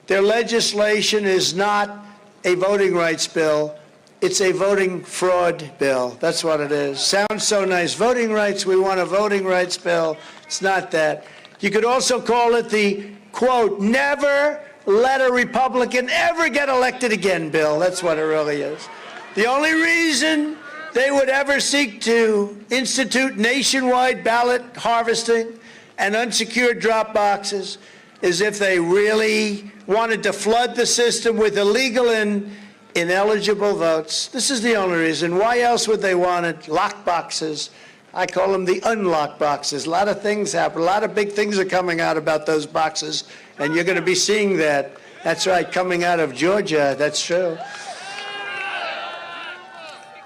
Their legislation is not a voting rights bill. It's a voting fraud bill. That's what it is. Sounds so nice. Voting rights, we want a voting rights bill. It's not that. You could also call it the, quote, never let a Republican ever get elected again bill. That's what it really is. The only reason they would ever seek to institute nationwide ballot harvesting and unsecured drop boxes is if they really wanted to flood the system with illegal and ineligible votes. This is the only reason. Why else would they want it? Lock boxes. I call them the unlock boxes. A lot of things happen. A lot of big things are coming out about those boxes, and you're going to be seeing that. That's right, coming out of Georgia. That's true.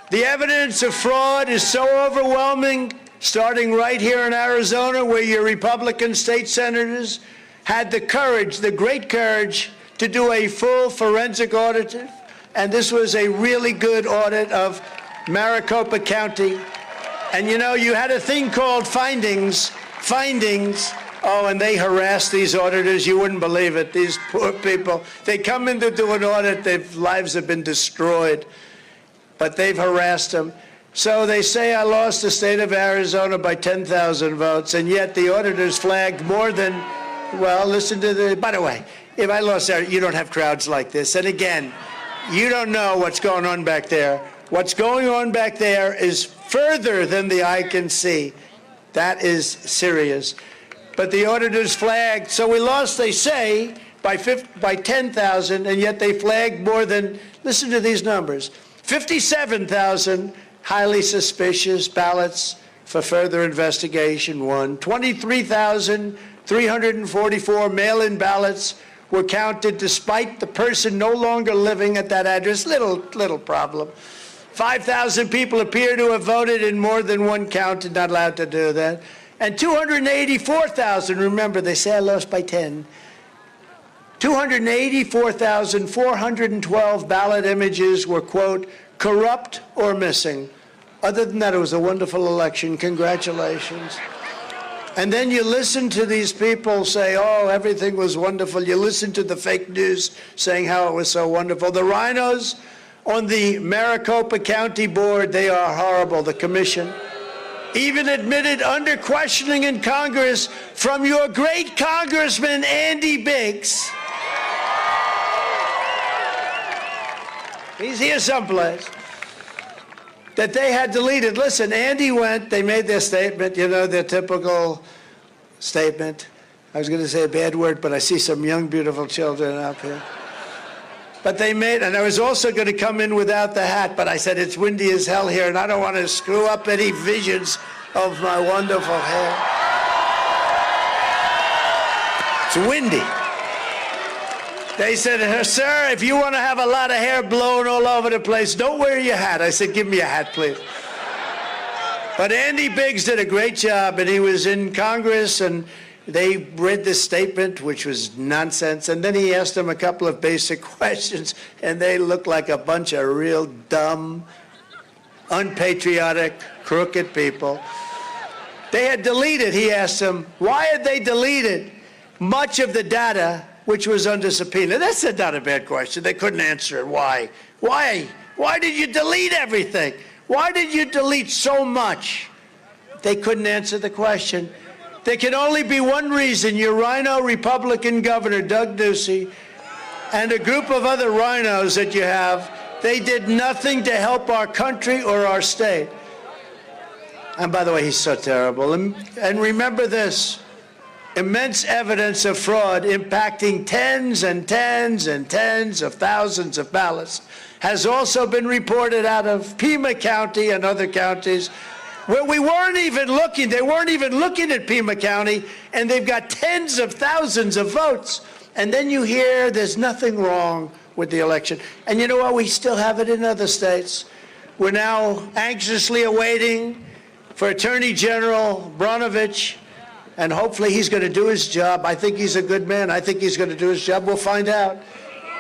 The evidence of fraud is so overwhelming, starting right here in Arizona, where your Republican state senators had the courage, the great courage, to do a full forensic audit. And this was a really good audit of Maricopa County. And you know, you had a thing called findings. Oh, and they harassed these auditors. You wouldn't believe it. These poor people. They come in to do an audit. Their lives have been destroyed. But they've harassed them. So they say I lost the state of Arizona by 10,000 votes, and yet the auditors flagged more than, well, listen to the, by the way, if I lost Arizona, you don't have crowds like this. And again, you don't know what's going on back there. What's going on back there is further than the eye can see. That is serious. But the auditors flagged, so we lost, they say, by 10,000, and yet they flagged more than, listen to these numbers, 57,000 highly suspicious ballots for further investigation, 23,344 mail-in ballots were counted despite the person no longer living at that address. Little problem. 5,000 people appear to have voted in more than one count and not allowed to do that. And 284,000, remember, they say I lost by 10. 284,412 ballot images were, quote, corrupt or missing. Other than that, it was a wonderful election. Congratulations. And then you listen to these people say, oh, everything was wonderful. You listen to the fake news saying how it was so wonderful. The rhinos on the Maricopa County Board, they are horrible. The commission even admitted under questioning in Congress from your great Congressman Andy Biggs. He's here someplace. That they had deleted. Listen, Andy went, they made their statement, you know, their typical statement. I was going to say a bad word, but I see some young, beautiful children up here. But they made, and I was also going to come in without the hat, but I said it's windy as hell here, and I don't want to screw up any visions of my wonderful hair. It's windy. They said, sir, if you want to have a lot of hair blowing all over the place, don't wear your hat. I said, give me a hat, please. But Andy Biggs did a great job, and he was in Congress, and they read this statement, which was nonsense, and then he asked them a couple of basic questions, and they looked like a bunch of real dumb, unpatriotic, crooked people. They had deleted, he asked them, why had they deleted much of the data which was under subpoena? That's not a bad question. They couldn't answer it. Why? Why? Why did you delete everything? Why did you delete so much? They couldn't answer the question. There can only be one reason. Your rhino Republican governor, Doug Ducey, and a group of other rhinos that you have, they did nothing to help our country or our state. And by the way, he's so terrible. And remember this. Immense evidence of fraud impacting tens and tens and tens of thousands of ballots has also been reported out of Pima County and other counties where we weren't even looking. They weren't even looking at Pima County, and they've got tens of thousands of votes. And then you hear there's nothing wrong with the election. And you know what? We still have it in other states. We're now anxiously awaiting for Attorney General Brnovich, and hopefully he's going to do his job. I think he's a good man. I think he's going to do his job. We'll find out.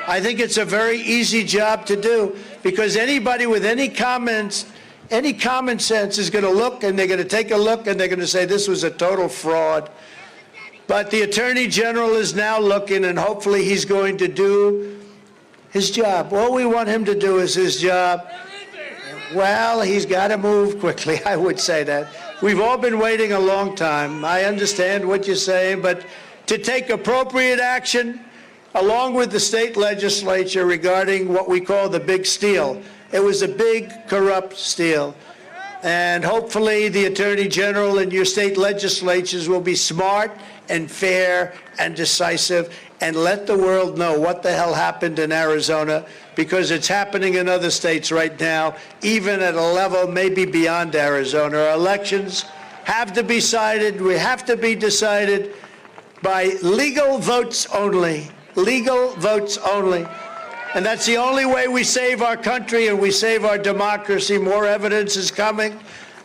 I think it's a very easy job to do because anybody with any common sense is going to look, and they're going to take a look, and they're going to say this was a total fraud. But the Attorney General is now looking, and hopefully he's going to do his job. All we want him to do is his job. Well, he's got to move quickly, I would say that. We've all been waiting a long time. I understand what you're saying, but to take appropriate action along with the state legislature regarding what we call the big steal. It was a big corrupt steal. And hopefully the Attorney General and your state legislatures will be smart and fair and decisive and let the world know what the hell happened in Arizona, because it's happening in other states right now, even at a level maybe beyond Arizona. Our elections have to be decided. We have to be decided by legal votes only. Legal votes only. And that's the only way we save our country and we save our democracy. More evidence is coming,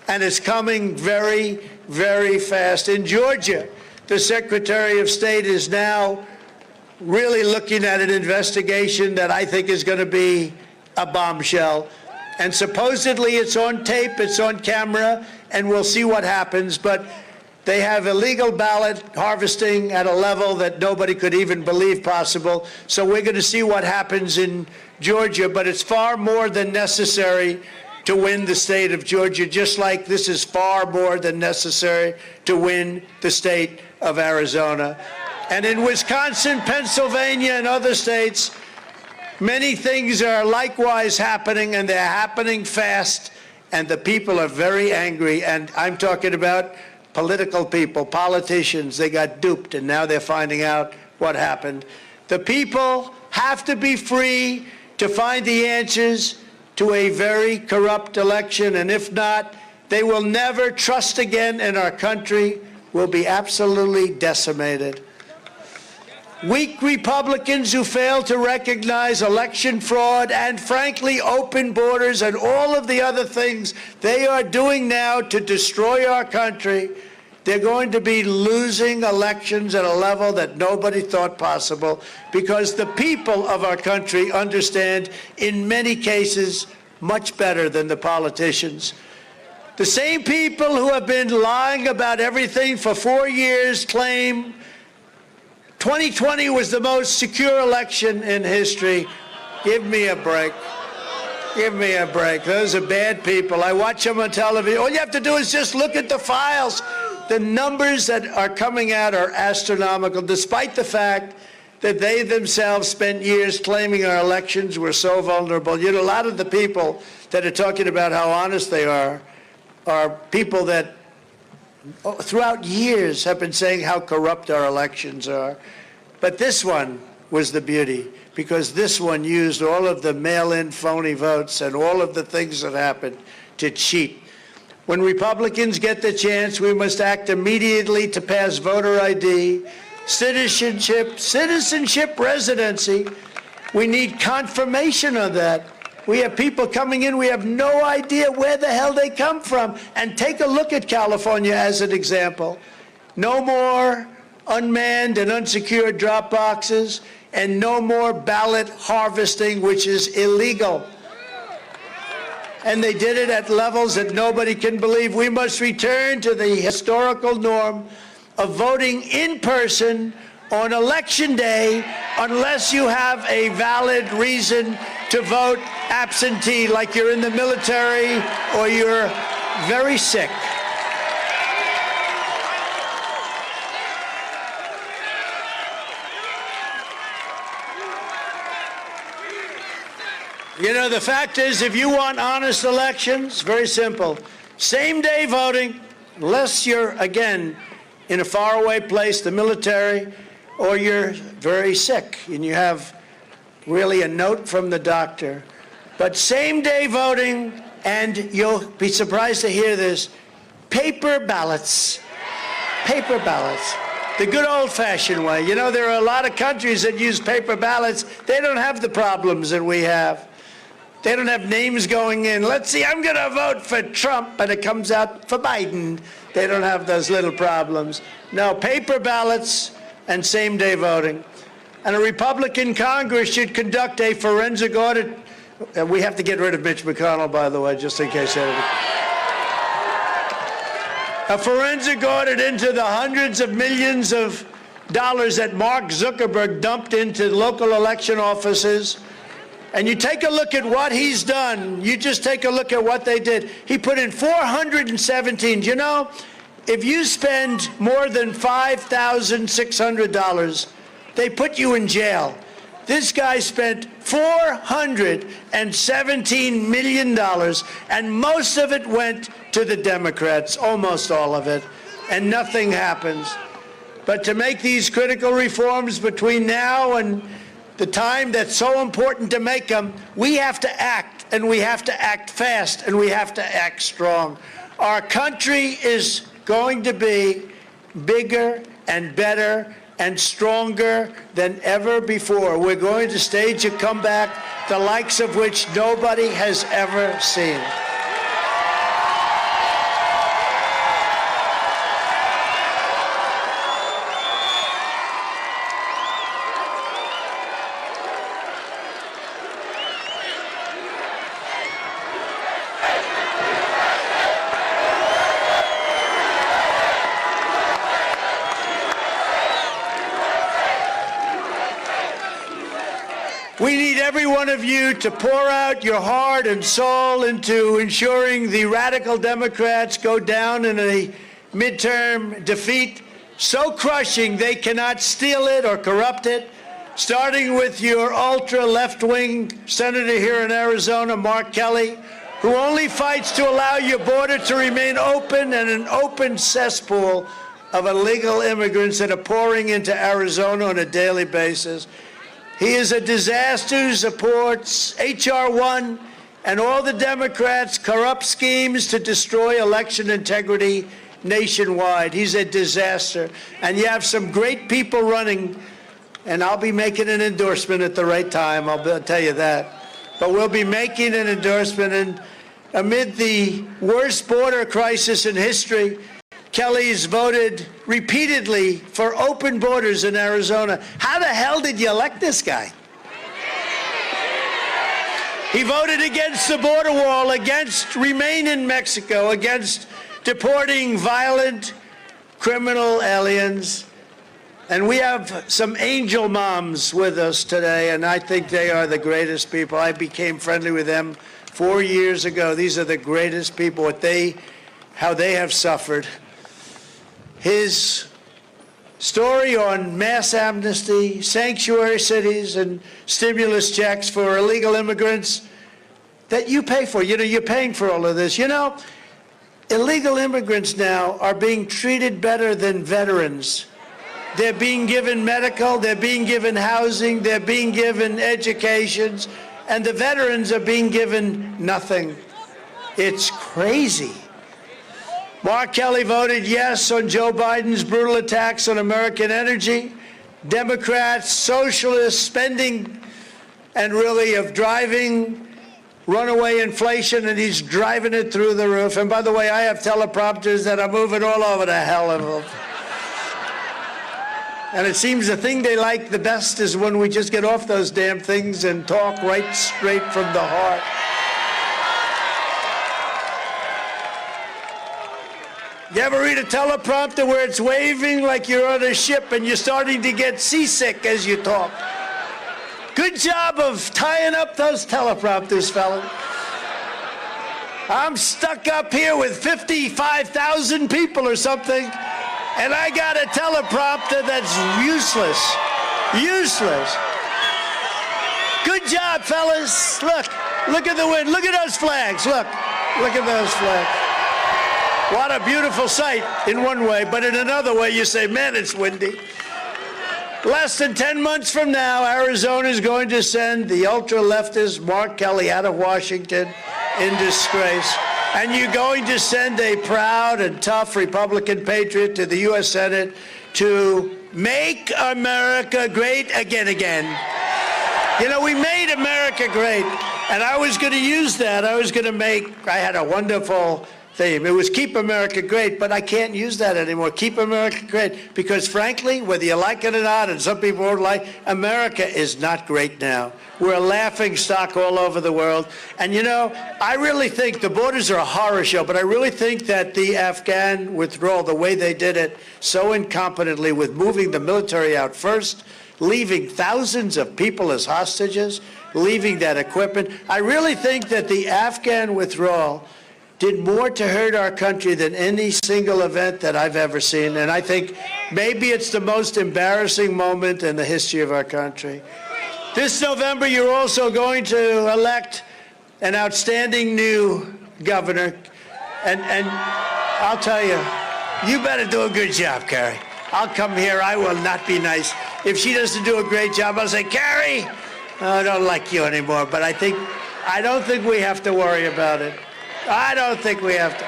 and it's coming very, very fast. In Georgia, the Secretary of State is now really looking at an investigation that I think is going to be a bombshell. And supposedly it's on tape, it's on camera, and we'll see what happens. But they have illegal ballot harvesting at a level that nobody could even believe possible. So we're going to see what happens in Georgia, but it's far more than necessary to win the state of Georgia, just like this is far more than necessary to win the state of Arizona. And in Wisconsin, Pennsylvania, and other states, many things are likewise happening, and they're happening fast, and the people are very angry. And I'm talking about political people, politicians. They got duped, and now they're finding out what happened. The people have to be free to find the answers to a very corrupt election, and if not, they will never trust again in our country, will be absolutely decimated. Weak Republicans who fail to recognize election fraud and, frankly, open borders and all of the other things they are doing now to destroy our country, they're going to be losing elections at a level that nobody thought possible, because the people of our country understand, in many cases, much better than the politicians. The same people who have been lying about everything for 4 years claim 2020 was the most secure election in history. Give me a break. Give me a break. Those are bad people. I watch them on television. All you have to do is just look at the files. The numbers that are coming out are astronomical, despite the fact that they themselves spent years claiming our elections were so vulnerable. You know, a lot of the people that are talking about how honest they are people that throughout years have been saying how corrupt our elections are. But this one was the beauty, because this one used all of the mail-in phony votes and all of the things that happened to cheat. When Republicans get the chance, we must act immediately to pass voter ID, citizenship residency. We need confirmation on that. We have people coming in, we have no idea where the hell they come from. And take a look at California as an example. No more unmanned and unsecured drop boxes, and no more ballot harvesting, which is illegal. And they did it at levels that nobody can believe. We must return to the historical norm of voting in person on Election Day unless you have a valid reason to vote absentee, like you're in the military or you're very sick. You know, the fact is, if you want honest elections, very simple. Same-day voting, unless you're, again, in a faraway place, the military, or you're very sick and you have really a note from the doctor. But same-day voting, and you'll be surprised to hear this, paper ballots. Paper ballots. The good old-fashioned way. You know, there are a lot of countries that use paper ballots. They don't have the problems that we have. They don't have names going in. Let's see, I'm going to vote for Trump, and it comes out for Biden. They don't have those little problems. No, paper ballots and same-day voting. And a Republican Congress should conduct a forensic audit. We have to get rid of Mitch McConnell, by the way, just in case. A forensic audit into the hundreds of millions of dollars that Mark Zuckerberg dumped into local election offices. And you take a look at what he's done. You just take a look at what they did. He put in 417. You know, if you spend more than $5,600, they put you in jail. This guy spent $417 million, and most of it went to the Democrats, almost all of it, and nothing happens. But to make these critical reforms between now and the time that's so important to make them, we have to act, and we have to act fast, and we have to act strong. Our country is going to be bigger and better and stronger than ever before. We're going to stage a comeback, the likes of which nobody has ever seen. We need every one of you to pour out your heart and soul into ensuring the radical Democrats go down in a midterm defeat so crushing they cannot steal it or corrupt it, starting with your ultra-left-wing senator here in Arizona, Mark Kelly, who only fights to allow your border to remain open and an open cesspool of illegal immigrants that are pouring into Arizona on a daily basis. He is a disaster who supports H.R. 1 and all the Democrats' corrupt schemes to destroy election integrity nationwide. He's a disaster. And you have some great people running and I'll be making an endorsement at the right time, I'll tell you that. But we'll be making an endorsement, and amid the worst border crisis in history, Kelly's voted repeatedly for open borders in Arizona. How the hell did you elect this guy? He voted against the border wall, against Remain in Mexico, against deporting violent criminal aliens. And we have some angel moms with us today, and I think they are the greatest people. I became friendly with them 4 years ago. These are the greatest people, how they have suffered. His story on mass amnesty, sanctuary cities, and stimulus checks for illegal immigrants that you pay for. You know, you're paying for all of this. You know, illegal immigrants now are being treated better than veterans. They're being given medical, they're being given housing, they're being given educations, and the veterans are being given nothing. It's crazy. Mark Kelly voted yes on Joe Biden's brutal attacks on American energy. Democrats, socialists, spending, and really of driving runaway inflation, and he's driving it through the roof. And by the way, I have teleprompters that are moving all over the hell of them. And it seems the thing they like the best is when we just get off those damn things and talk right straight from the heart. You ever read a teleprompter where it's waving like you're on a ship and you're starting to get seasick as you talk? Good job of tying up those teleprompters, fellas. I'm stuck up here with 55,000 people or something, and I got a teleprompter that's useless. Useless. Good job, fellas. Look at the wind. Look at those flags. Look at those flags. What a beautiful sight in one way, but in another way you say, man, it's windy. Less than 10 months from now, Arizona is going to send the ultra-leftist Mark Kelly out of Washington in disgrace. And you're going to send a proud and tough Republican patriot to the U.S. Senate to make America great again. You know, we made America great, and I was going to use that. I had a wonderful theme. It was Keep America Great, but I can't use that anymore. Keep America Great, because frankly, whether you like it or not, and some people won't like, America is not great now. We're a laughing stock all over the world. And you know, I really think the borders are a horror show, but I really think that the Afghan withdrawal, the way they did it so incompetently with moving the military out first, leaving thousands of people as hostages, leaving that equipment, I really think that the Afghan withdrawal did more to hurt our country than any single event that I've ever seen. And I think maybe it's the most embarrassing moment in the history of our country. This November, you're also going to elect an outstanding new governor. And I'll tell you, you better do a good job, Carrie. I'll come here. I will not be nice. If she doesn't do a great job, I'll say, Carrie, I don't like you anymore. But I don't think we have to worry about it. I don't think we have to.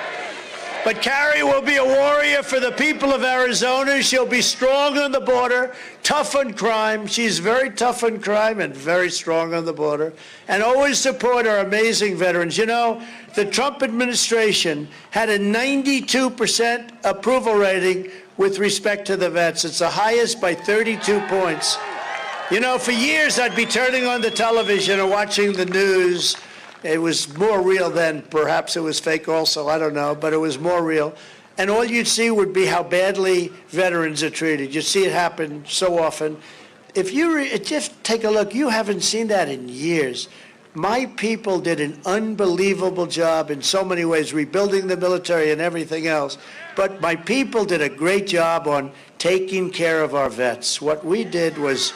But Carrie will be a warrior for the people of Arizona. She'll be strong on the border, tough on crime. She's very tough on crime and very strong on the border, and always support our amazing veterans. You know, the Trump administration had a 92% approval rating with respect to the vets. It's the highest by 32 points. You know, for years I'd be turning on the television or watching the news. It was more real then. Perhaps it was fake also, I don't know, but it was more real. And all you'd see would be how badly veterans are treated. You see it happen so often. If you just take a look, you haven't seen that in years. My people did an unbelievable job in so many ways, rebuilding the military and everything else. But my people did a great job on taking care of our vets. What we did was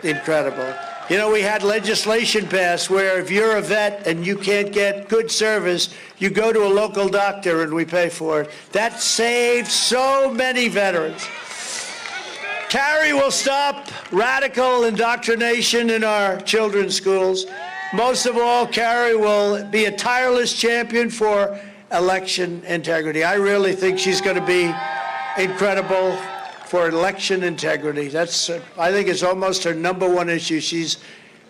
incredible. You know, we had legislation passed where if you're a vet and you can't get good service, you go to a local doctor and we pay for it. That saved so many veterans. Carrie will stop radical indoctrination in our children's schools. Most of all, Carrie will be a tireless champion for election integrity. I really think she's going to be incredible for election integrity. That's, I think it's almost her number one issue. She's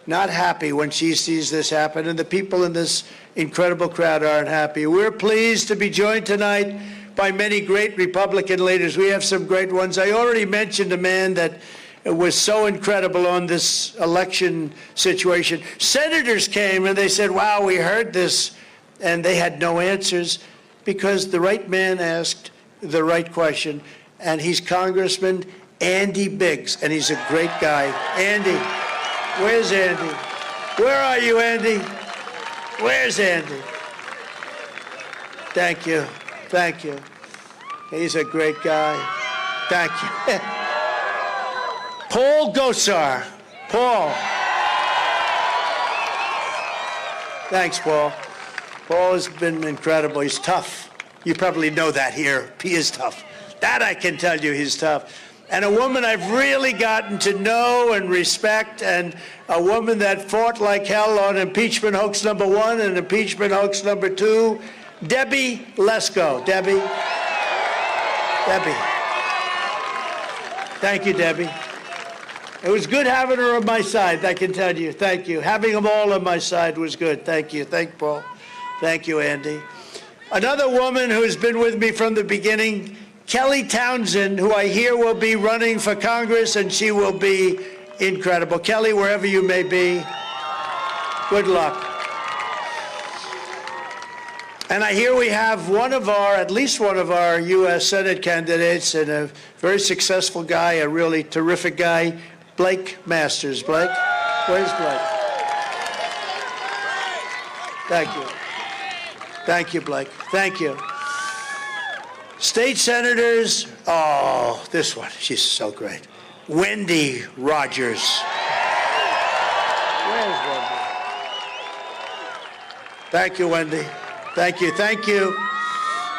not happy when she sees this happen, and the people in this incredible crowd aren't happy. We're pleased to be joined tonight by many great Republican leaders. We have some great ones. I already mentioned a man that was so incredible on this election situation. Senators came and they said, wow, we heard this, and they had no answers because the right man asked the right question, and he's Congressman Andy Biggs, and he's a great guy. Andy, where's Andy? Where are you, Andy? Where's Andy? Thank you. Thank you. He's a great guy. Thank you. Paul Gosar. Paul. Thanks, Paul. Paul has been incredible. He's tough. You probably know that here. He is tough. That I can tell you, he's tough. And a woman I've really gotten to know and respect, and a woman that fought like hell on impeachment hoax number 1 and impeachment hoax number 2, Debbie Lesko. Debbie. Debbie. Thank you, Debbie. It was good having her on my side, I can tell you. Thank you. Having them all on my side was good. Thank you. Thank Paul. Thank you, Andy. Another woman who's been with me from the beginning, Kelly Townsend, who I hear will be running for Congress, and she will be incredible. Kelly, wherever you may be, good luck. And I hear we have at least one of our U.S. Senate candidates, and a very successful guy, a really terrific guy, Blake Masters. Blake? Where's Blake? Thank you. Thank you, Blake. Thank you. State senators, oh, this one, she's so great. Wendy Rogers. Where's Wendy? Thank you, Wendy. Thank you, thank you.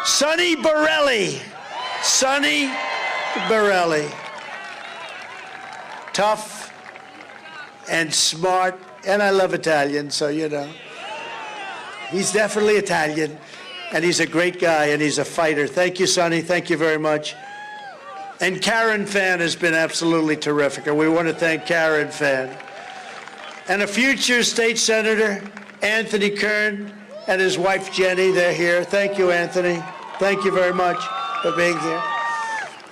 Sonny Borelli. Sonny Borelli. Tough and smart, and I love Italian, so you know. He's definitely Italian, and he's a great guy, and he's a fighter. Thank you, Sonny. Thank you very much. And Karen Fann has been absolutely terrific, and we want to thank Karen Fann. And a future state senator, Anthony Kern, and his wife, Jenny, they're here. Thank you, Anthony. Thank you very much for being here.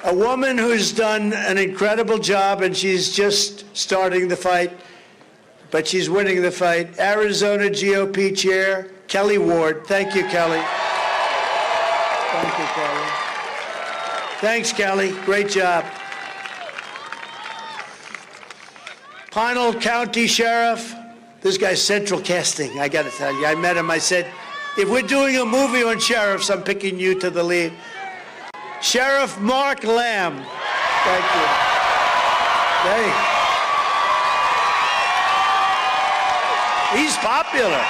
A woman who's done an incredible job, and she's just starting the fight, but she's winning the fight. Arizona GOP Chair, Kelly Ward. Thank you, Kelly. Thank you, Kelly. Thanks, Kelly. Great job. Pinal County Sheriff. This guy's central casting, I got to tell you. I met him. I said, if we're doing a movie on sheriffs, I'm picking you to the lead. Sheriff Mark Lamb. Thank you. Hey. He's popular.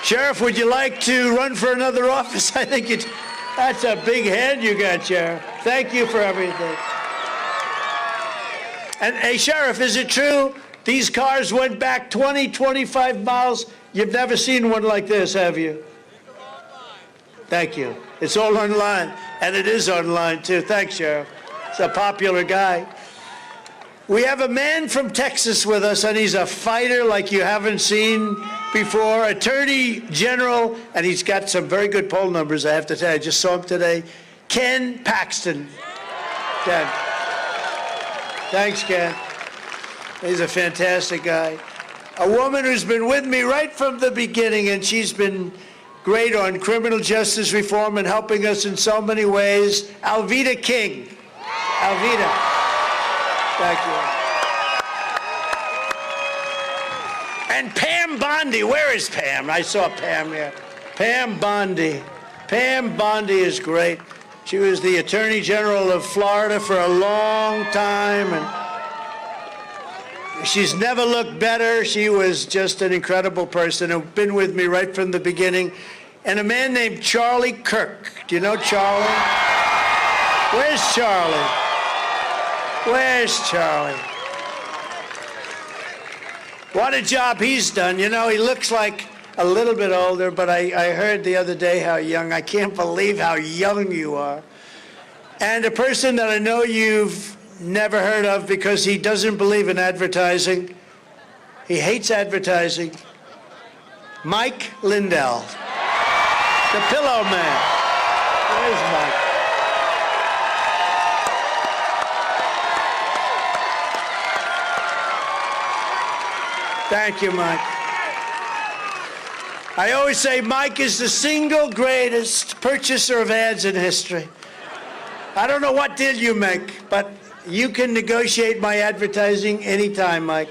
Sheriff, would you like to run for another office? I think that's a big head you got, Sheriff. Thank you for everything. And hey, Sheriff, is it true these cars went back 20, 25 miles? You've never seen one like this, have you? Thank you. It's all online, and it is online, too. Thanks, Sheriff. He's a popular guy. We have a man from Texas with us, and he's a fighter like you haven't seen before. Attorney General, and he's got some very good poll numbers, I have to tell you. I just saw him today. Ken Paxton. Ken. Thanks, Ken. He's a fantastic guy. A woman who's been with me right from the beginning, and she's been great on criminal justice reform and helping us in so many ways. Alveda King. Alveda. Thank you. And Pam Bondi. Where is Pam? I saw Pam here. Pam Bondi. Pam Bondi is great. She was the Attorney General of Florida for a long time, and she's never looked better. She was just an incredible person who's been with me right from the beginning. And a man named Charlie Kirk. Do you know Charlie? Where's Charlie? Where's Charlie? What a job he's done. You know, he looks like a little bit older, but I heard the other day how young. I can't believe how young you are. And a person that I know you've never heard of because he doesn't believe in advertising. He hates advertising. Mike Lindell, the Pillow Man. Where's Mike? Thank you, Mike. I always say Mike is the single greatest purchaser of ads in history. I don't know what deal you make, but you can negotiate my advertising anytime, Mike.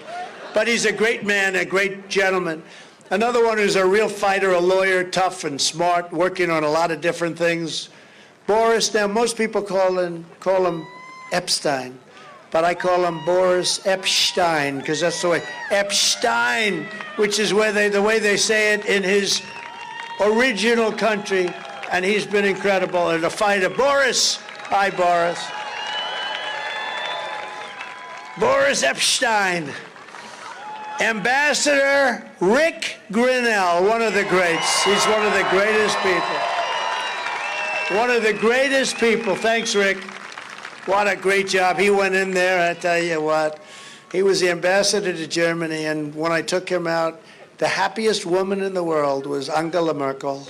But he's a great man, a great gentleman. Another one who's a real fighter, a lawyer, tough and smart, working on a lot of different things. Boris, now most people call him Epstein. But I call him Boris Epstein, because that's the way. Epstein, which is the way they say it in his original country, and he's been incredible. And a fighter. Boris, hi, Boris. Boris Epstein. Ambassador Rick Grinnell, one of the greats. He's one of the greatest people. One of the greatest people. Thanks, Rick. What a great job. He went in there, I tell you what. He was the ambassador to Germany, and when I took him out, the happiest woman in the world was Angela Merkel.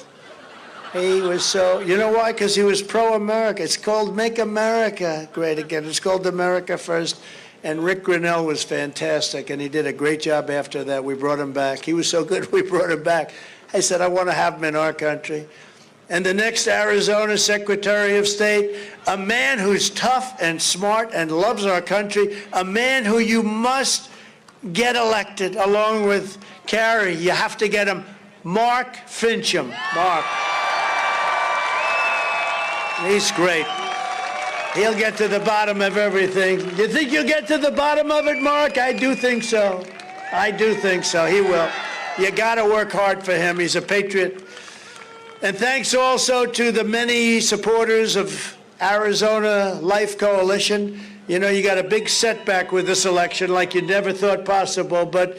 He was so, you know why? Because he was pro-America. It's called Make America Great Again. It's called America First. And Rick Grinnell was fantastic, and he did a great job after that. We brought him back. He was so good, we brought him back. I said, I want to have him in our country. And the next Arizona Secretary of State, a man who's tough and smart and loves our country, a man who you must get elected along with Kerry. You have to get him, Mark Fincham. Mark. He's great. He'll get to the bottom of everything. You think you'll get to the bottom of it, Mark? I do think so. I do think so. He will. You got to work hard for him. He's a patriot. And thanks also to the many supporters of Arizona Life Coalition. You know, you got a big setback with this election like you never thought possible, but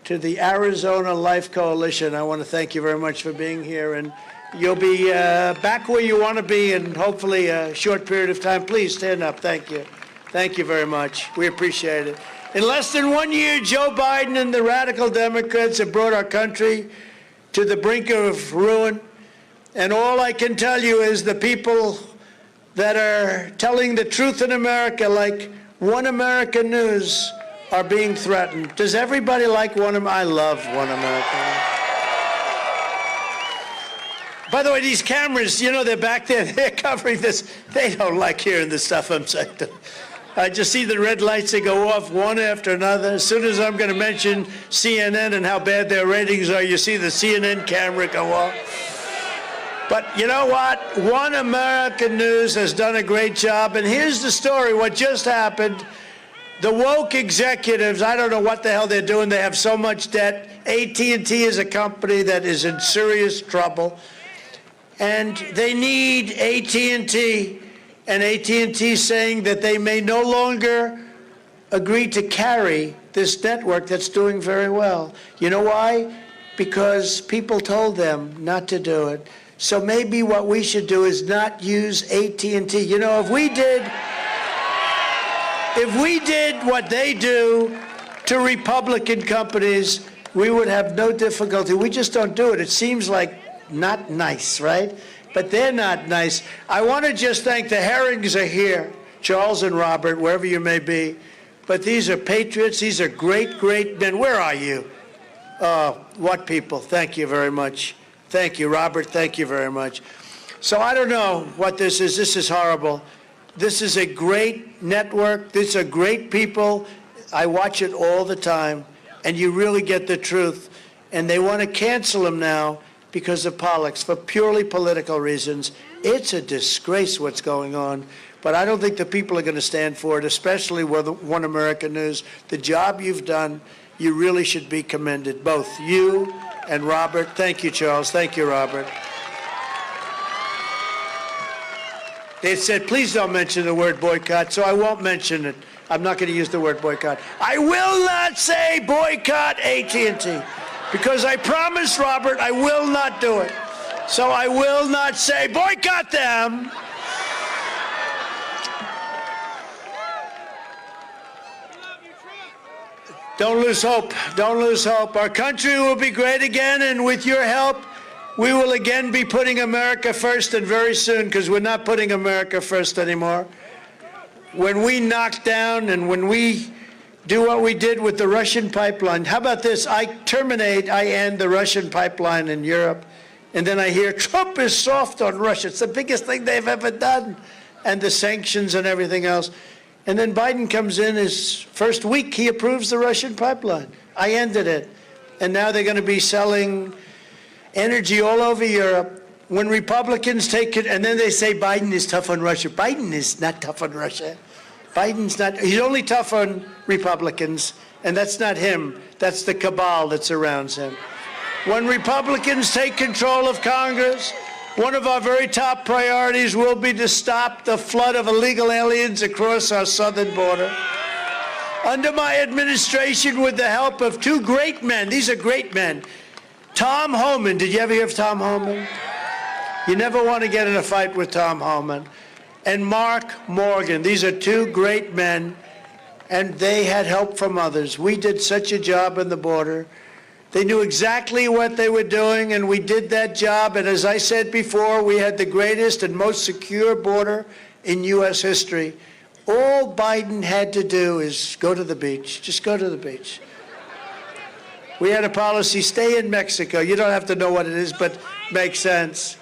to the Arizona Life Coalition, I want to thank you very much for being here, and you'll be back where you want to be in hopefully a short period of time. Please stand up. Thank you. Thank you very much. We appreciate it. In less than 1 year, Joe Biden and the radical Democrats have brought our country to the brink of ruin. And all I can tell you is the people that are telling the truth in America, like One America News, are being threatened. Does everybody like One America? I love One America. By the way, these cameras, you know, they're back there, they're covering this. They don't like hearing the stuff I'm saying. I just see the red lights that go off one after another. As soon as I'm going to mention CNN and how bad their ratings are, you see the CNN camera go off. But you know what? One American News has done a great job. And here's the story, what just happened. The woke executives, I don't know what the hell they're doing. They have so much debt. AT&T is a company that is in serious trouble. And they need AT&T. And AT&T saying that they may no longer agree to carry this network that's doing very well. You know why? Because people told them not to do it. So maybe what we should do is not use AT&T. You know, if we did what they do to Republican companies, we would have no difficulty. We just don't do it. It seems like not nice, right? But they're not nice. I want to just thank the Herrings are here, Charles and Robert, wherever you may be. But these are patriots. These are great, great men. Where are you? What people? Thank you very much. Thank you, Robert. Thank you very much. So I don't know what this is. This is horrible. This is a great network. These are great people. I watch it all the time, and you really get the truth. And they want to cancel them now because of politics, for purely political reasons. It's a disgrace what's going on. But I don't think the people are going to stand for it, especially with One American News. The job you've done, you really should be commended, both you and Robert. Thank you, Charles. Thank you, Robert. They said, please don't mention the word boycott, so I won't mention it. I'm not going to use the word boycott. I will not say boycott AT&T. Because I promised, Robert, I will not do it. So I will not say, boycott them. Don't lose hope. Don't lose hope. Our country will be great again, and with your help, we will again be putting America first, and very soon, because we're not putting America first anymore. When we knock down and when we do what we did with the Russian pipeline, how about this? I end the Russian pipeline in Europe, and then I hear Trump is soft on Russia. It's the biggest thing they've ever done, and the sanctions and everything else. And then Biden comes in his first week, he approves the Russian pipeline. I ended it. And now they're going to be selling energy all over Europe. When Republicans take it, and then they say Biden is tough on Russia. Biden is not tough on Russia. Biden's not, he's only tough on Republicans, and that's not him. That's the cabal that surrounds him. When Republicans take control of Congress, one of our very top priorities will be to stop the flood of illegal aliens across our southern border. Under my administration, with the help of two great men, these are great men, Tom Homan, did you ever hear of Tom Homan? You never want to get in a fight with Tom Homan. And Mark Morgan, these are two great men, and they had help from others. We did such a job on the border. They knew exactly what they were doing, and we did that job. And as I said before, we had the greatest and most secure border in U.S. history. All Biden had to do is go to the beach. Just go to the beach. We had a policy, stay in Mexico. You don't have to know what it is, but makes sense.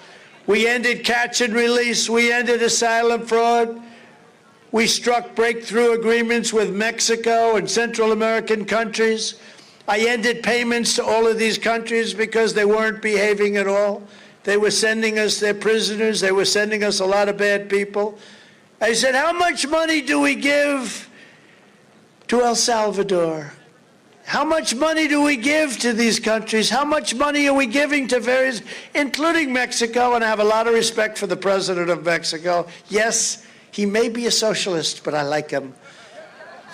We ended catch and release. We ended asylum fraud. We struck breakthrough agreements with Mexico and Central American countries. I ended payments to all of these countries because they weren't behaving at all. They were sending us their prisoners. They were sending us a lot of bad people. I said, how much money do we give to El Salvador? How much money do we give to these countries? How much money are we giving to various, including Mexico? And I have a lot of respect for the president of Mexico. Yes, he may be a socialist, but I like him.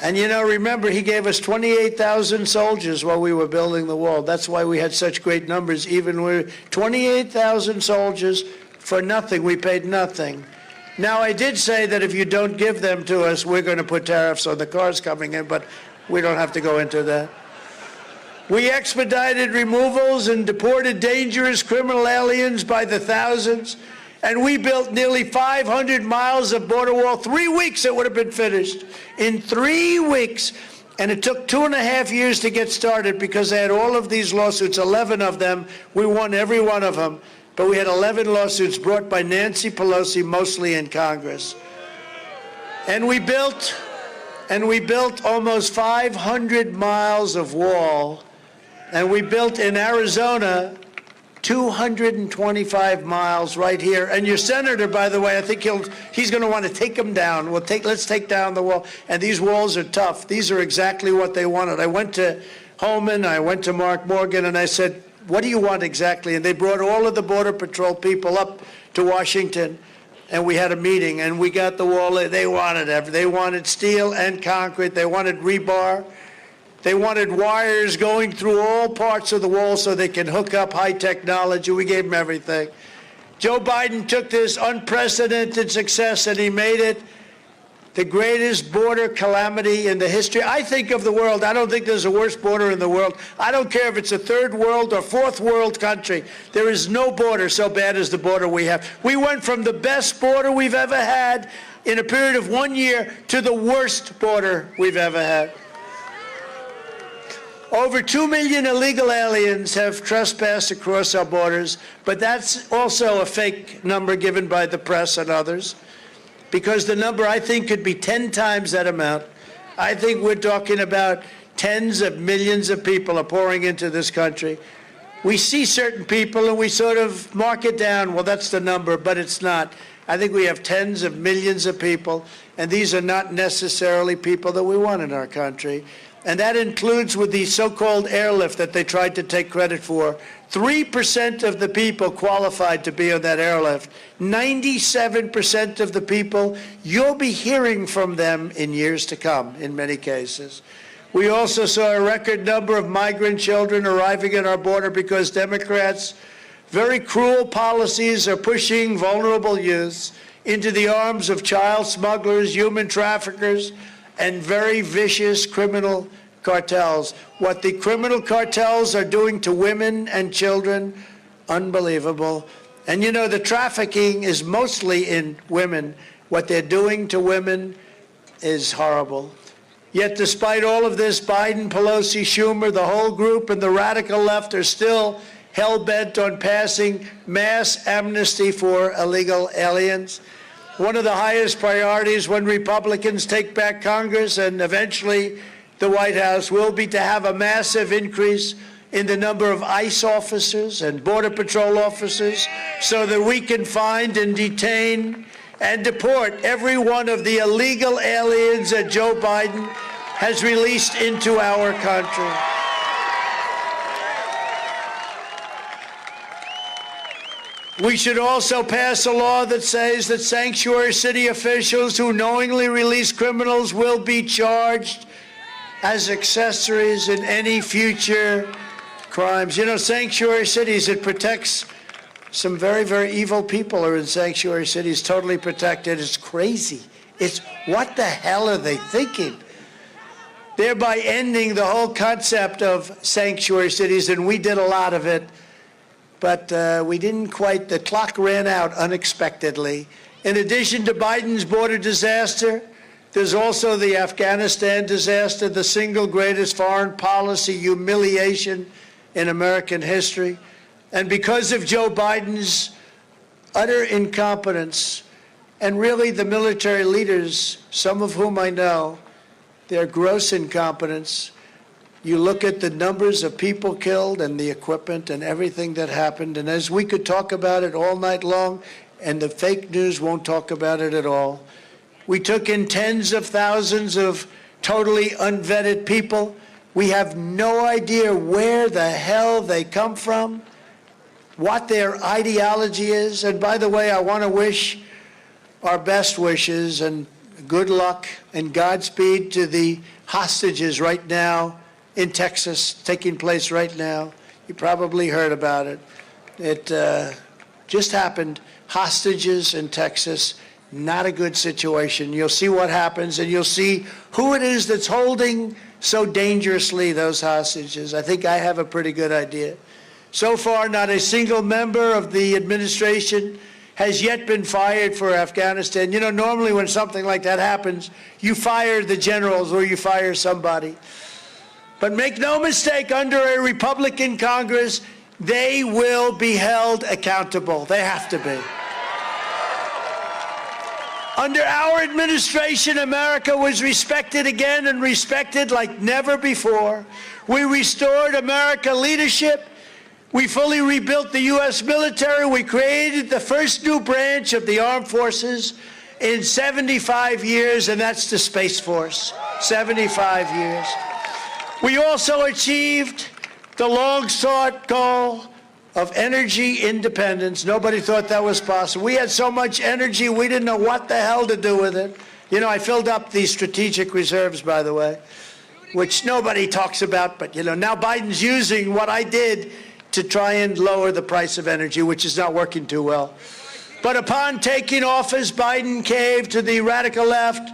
And you know, remember, he gave us 28,000 soldiers while we were building the wall. That's why we had such great numbers, even with 28,000 soldiers for nothing. We paid nothing. Now, I did say that if you don't give them to us, we're going to put tariffs on the cars coming in, but we don't have to go into that. We expedited removals and deported dangerous criminal aliens by the thousands. And we built nearly 500 miles of border wall. 3 weeks it would have been finished. In 3 weeks. And it took 2.5 years to get started because they had all of these lawsuits, 11 of them. We won every one of them. But we had 11 lawsuits brought by Nancy Pelosi, mostly in Congress. And we built almost 500 miles of wall. And we built in Arizona 225 miles right here. And your senator, by the way, I think he's going to want to take them down. Let's take down the wall. And these walls are tough. These are exactly what they wanted. I went to Homan, I went to Mark Morgan, and I said, what do you want exactly? And they brought all of the Border Patrol people up to Washington, and we had a meeting, and we got the wall. They wanted everything. They wanted steel and concrete. They wanted rebar. They wanted wires going through all parts of the wall so they can hook up high technology. We gave them everything. Joe Biden took this unprecedented success and he made it the greatest border calamity in the history, I think, of the world. I don't think there's a worse border in the world. I don't care if it's a third world or fourth world country. There is no border so bad as the border we have. We went from the best border we've ever had in a period of 1 year to the worst border we've ever had. Over 2 million illegal aliens have trespassed across our borders, but that's also a fake number given by the press and others, because the number, I think, could be 10 times that amount. I think we're talking about tens of millions of people are pouring into this country. We see certain people and we sort of mark it down, well, that's the number, but it's not. I think we have tens of millions of people, and these are not necessarily people that we want in our country. And that includes with the so-called airlift that they tried to take credit for. 3% of the people qualified to be on that airlift. 97% of the people, you'll be hearing from them in years to come, in many cases. We also saw a record number of migrant children arriving at our border because Democrats' very cruel policies are pushing vulnerable youths into the arms of child smugglers, human traffickers, and very vicious criminal cartels. What the criminal cartels are doing to women and children, unbelievable. And you know, the trafficking is mostly in women. What they're doing to women is horrible. Yet despite all of this, Biden, Pelosi, Schumer, the whole group, and the radical left are still hell-bent on passing mass amnesty for illegal aliens. One of the highest priorities when Republicans take back Congress and eventually the White House will be to have a massive increase in the number of ICE officers and Border Patrol officers so that we can find and detain and deport every one of the illegal aliens that Joe Biden has released into our country. We should also pass a law that says that sanctuary city officials who knowingly release criminals will be charged as accessories in any future crimes. You know, sanctuary cities, it protects some very, very evil people are in sanctuary cities, totally protected. It's crazy. It's what the hell are they thinking? Thereby ending the whole concept of sanctuary cities, and we did a lot of it, but we didn't quite, the clock ran out unexpectedly. In addition to Biden's border disaster, there's also the Afghanistan disaster, the single greatest foreign policy humiliation in American history. And because of Joe Biden's utter incompetence, and really the military leaders, some of whom I know, their gross incompetence, you look at the numbers of people killed and the equipment and everything that happened, and as we could talk about it all night long, and the fake news won't talk about it at all. We took in tens of thousands of totally unvetted people. We have no idea where the hell they come from, what their ideology is. And by the way, I want to wish our best wishes and good luck and Godspeed to the hostages right now in Texas, taking place right now. You probably heard about it. It just happened. Hostages in Texas, not a good situation. You'll see what happens, and you'll see who it is that's holding so dangerously those hostages. I think I have a pretty good idea. So far, not a single member of the administration has yet been fired for Afghanistan. You know, normally when something like that happens, you fire the generals or you fire somebody. But make no mistake, under a Republican Congress, they will be held accountable. They have to be. Under our administration, America was respected again, and respected like never before. We restored America leadership. We fully rebuilt the U.S. military. We created the first new branch of the armed forces in 75 years, and that's the Space Force. 75 years. We also achieved the long-sought goal of energy independence. Nobody thought that was possible. We had so much energy, we didn't know what the hell to do with it. You know, I filled up these strategic reserves, by the way, which nobody talks about, but, you know, now Biden's using what I did to try and lower the price of energy, which is not working too well. But upon taking office, Biden caved to the radical left,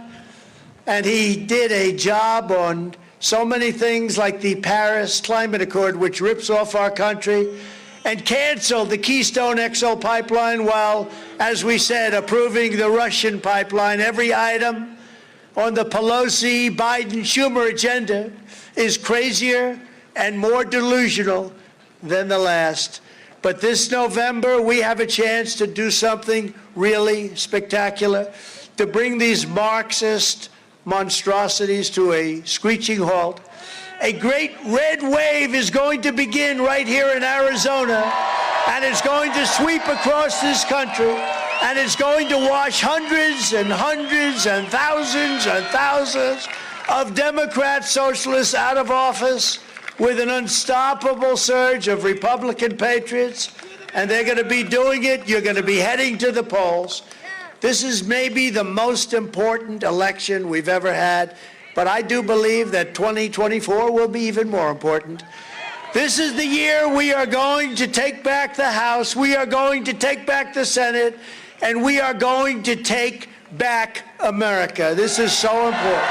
and he did a job on so many things like the Paris Climate Accord, which rips off our country, and canceled the Keystone XL pipeline while, as we said, approving the Russian pipeline. Every item on the Pelosi, Biden, Schumer agenda is crazier and more delusional than the last. But this November, we have a chance to do something really spectacular, to bring these Marxist monstrosities to a screeching halt. A great red wave is going to begin right here in Arizona, and it's going to sweep across this country, and it's going to wash hundreds and hundreds and thousands of Democrat socialists out of office with an unstoppable surge of Republican patriots, and they're going to be doing it. You're going to be heading to the polls. This is maybe the most important election we've ever had. But I do believe that 2024 will be even more important. This is the year we are going to take back the House, we are going to take back the Senate, and we are going to take back America. This is so important.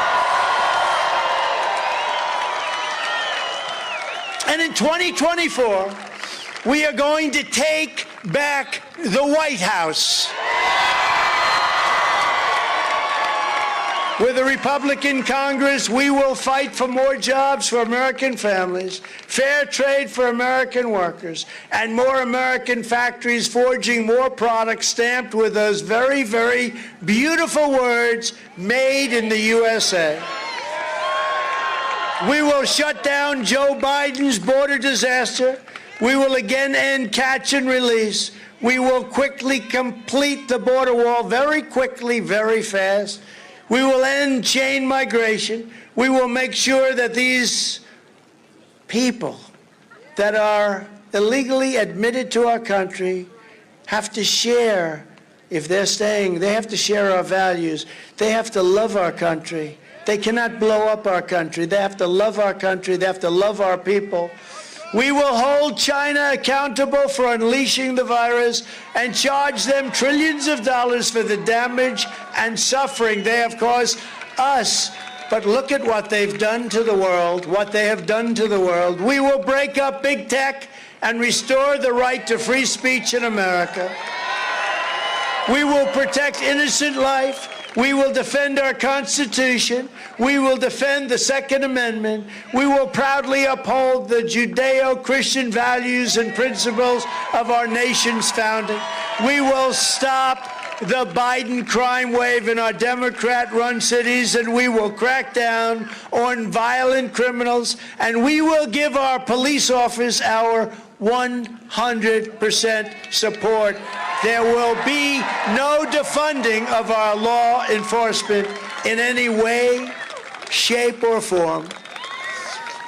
And in 2024, we are going to take back the White House. With a Republican Congress, we will fight for more jobs for American families, fair trade for American workers, and more American factories forging more products stamped with those very, very beautiful words, made in the USA. We will shut down Joe Biden's border disaster. We will again end catch and release. We will quickly complete the border wall, very quickly, very fast. We will end chain migration. We will make sure that these people that are illegally admitted to our country have to share, if they're staying, they have to share our values. They have to love our country. They cannot blow up our country. They have to love our country. They have to love our people. We will hold China accountable for unleashing the virus and charge them trillions of dollars for the damage and suffering they have caused us. But look at what they've done to the world, what they have done to the world. We will break up big tech and restore the right to free speech in America. We will protect innocent life. We will defend our Constitution. We will defend the Second Amendment. We will proudly uphold the Judeo-Christian values and principles of our nation's founding. We will stop the Biden crime wave in our Democrat-run cities, and we will crack down on violent criminals, and we will give our police officers our 100% support. There will be no defunding of our law enforcement in any way, shape, or form.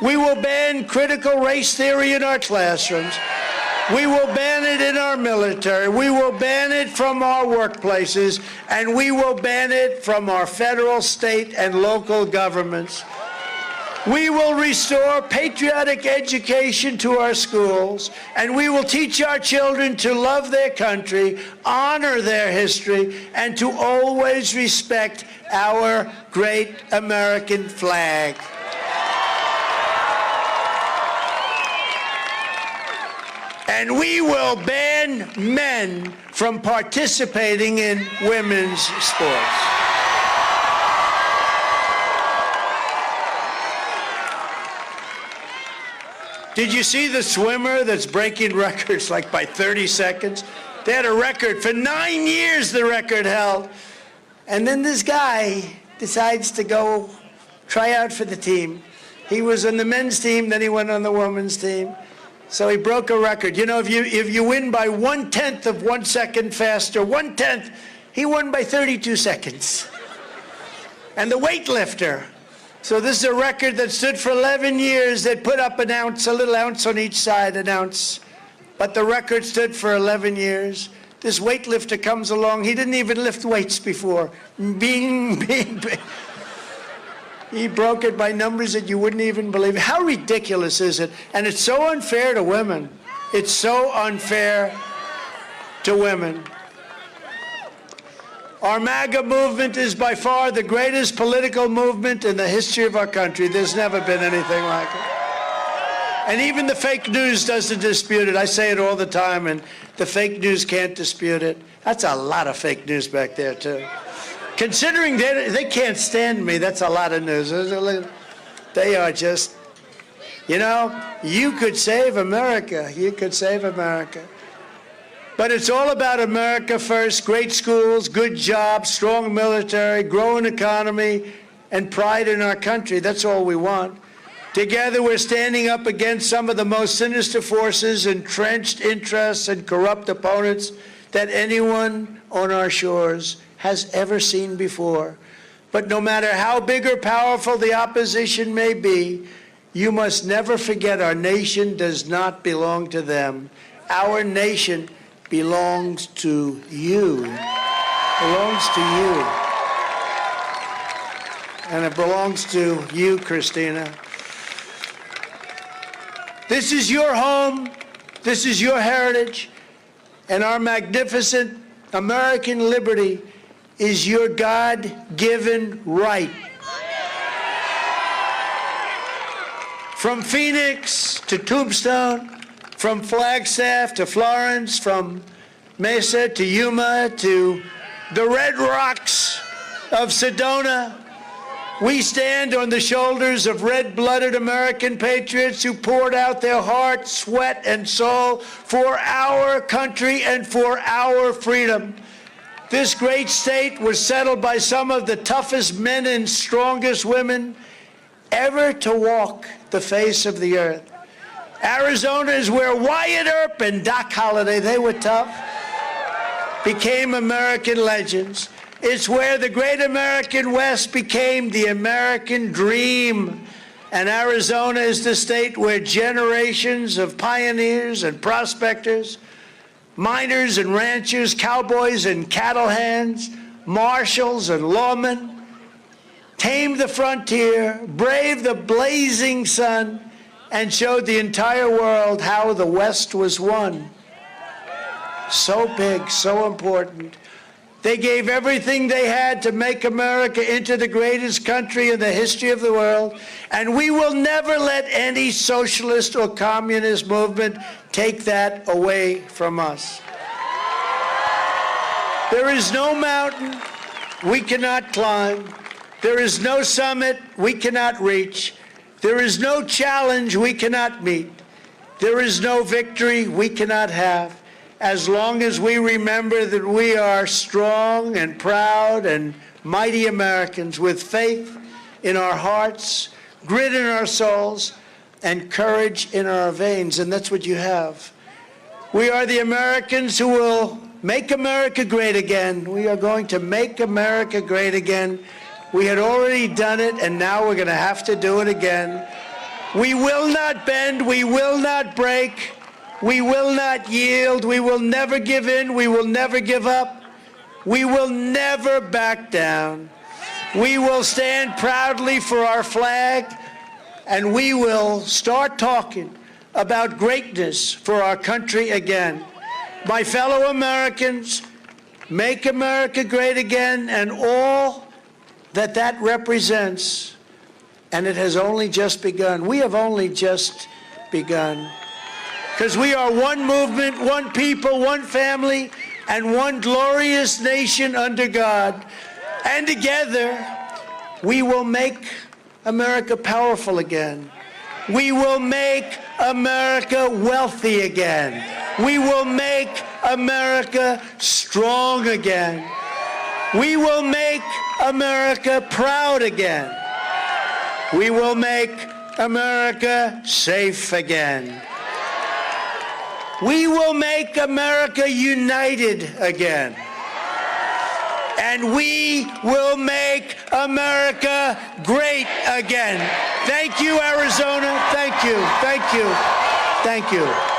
We will ban critical race theory in our classrooms. We will ban it in our military. We will ban it from our workplaces, and we will ban it from our federal, state, and local governments. We will restore patriotic education to our schools, and we will teach our children to love their country, honor their history, and to always respect our great American flag. And we will ban men from participating in women's sports. Did you see the swimmer that's breaking records like by 30 seconds? They had a record for 9 years, the record held. And then this guy decides to go try out for the team. He was on the men's team, then he went on the women's team. So he broke a record. You know, if you win by 1/10 of 1 second faster, 1/10, he won by 32 seconds. And the weightlifter. So this is a record that stood for 11 years. They'd put up an ounce, a little ounce on each side, an ounce. But the record stood for 11 years. This weightlifter comes along. He didn't even lift weights before. Bing, bing, bing. He broke it by numbers that you wouldn't even believe. How ridiculous is it? And it's so unfair to women. It's so unfair to women. Our MAGA movement is by far the greatest political movement in the history of our country. There's never been anything like it. And even the fake news doesn't dispute it. I say it all the time, and the fake news can't dispute it. That's a lot of fake news back there, too. Considering they can't stand me, that's a lot of news. They are just, you know, you could save America. You could save America. But it's all about America first, great schools, good jobs, strong military, growing economy, and pride in our country. That's all we want. Together, we're standing up against some of the most sinister forces, entrenched interests, and corrupt opponents that anyone on our shores has ever seen before. But no matter how big or powerful the opposition may be, you must never forget our nation does not belong to them. Our nation belongs to you. Belongs to you. and it belongs to you, Christina. This is your home, this is your heritage, and our magnificent American liberty is your God-given right. From Phoenix to Tombstone, from Flagstaff to Florence, from Mesa to Yuma to the Red Rocks of Sedona, we stand on the shoulders of red-blooded American patriots who poured out their heart, sweat, and soul for our country and for our freedom. This great state was settled by some of the toughest men and strongest women ever to walk the face of the earth. Arizona is where Wyatt Earp and Doc Holliday, they were tough, became American legends. It's where the great American West became the American dream. And Arizona is the state where generations of pioneers and prospectors, miners and ranchers, cowboys and cattle hands, marshals and lawmen, tamed the frontier, braved the blazing sun, and showed the entire world how the West was won. So big, so important. They gave everything they had to make America into the greatest country in the history of the world, and we will never let any socialist or communist movement take that away from us. There is no mountain we cannot climb. There is no summit we cannot reach. There is no challenge we cannot meet. There is no victory we cannot have, as long as we remember that we are strong and proud and mighty Americans with faith in our hearts, grit in our souls, and courage in our veins. And that's what you have. We are the Americans who will make America great again. We are going to make America great again. We had already done it, and now we're going to have to do it again. We will not bend. We will not break. We will not yield. We will never give in. We will never give up. We will never back down. We will stand proudly for our flag, and we will start talking about greatness for our country again. My fellow Americans, make America great again, and all that that represents. And it has only just begun. We have only just begun. Because we are one movement, one people, one family, and one glorious nation under God. And together, we will make America powerful again. We will make America wealthy again. We will make America strong again. We will make America proud again. We will make America safe again. We will make America united again. And we will make America great again. Thank you, Arizona. Thank you. Thank you. Thank you.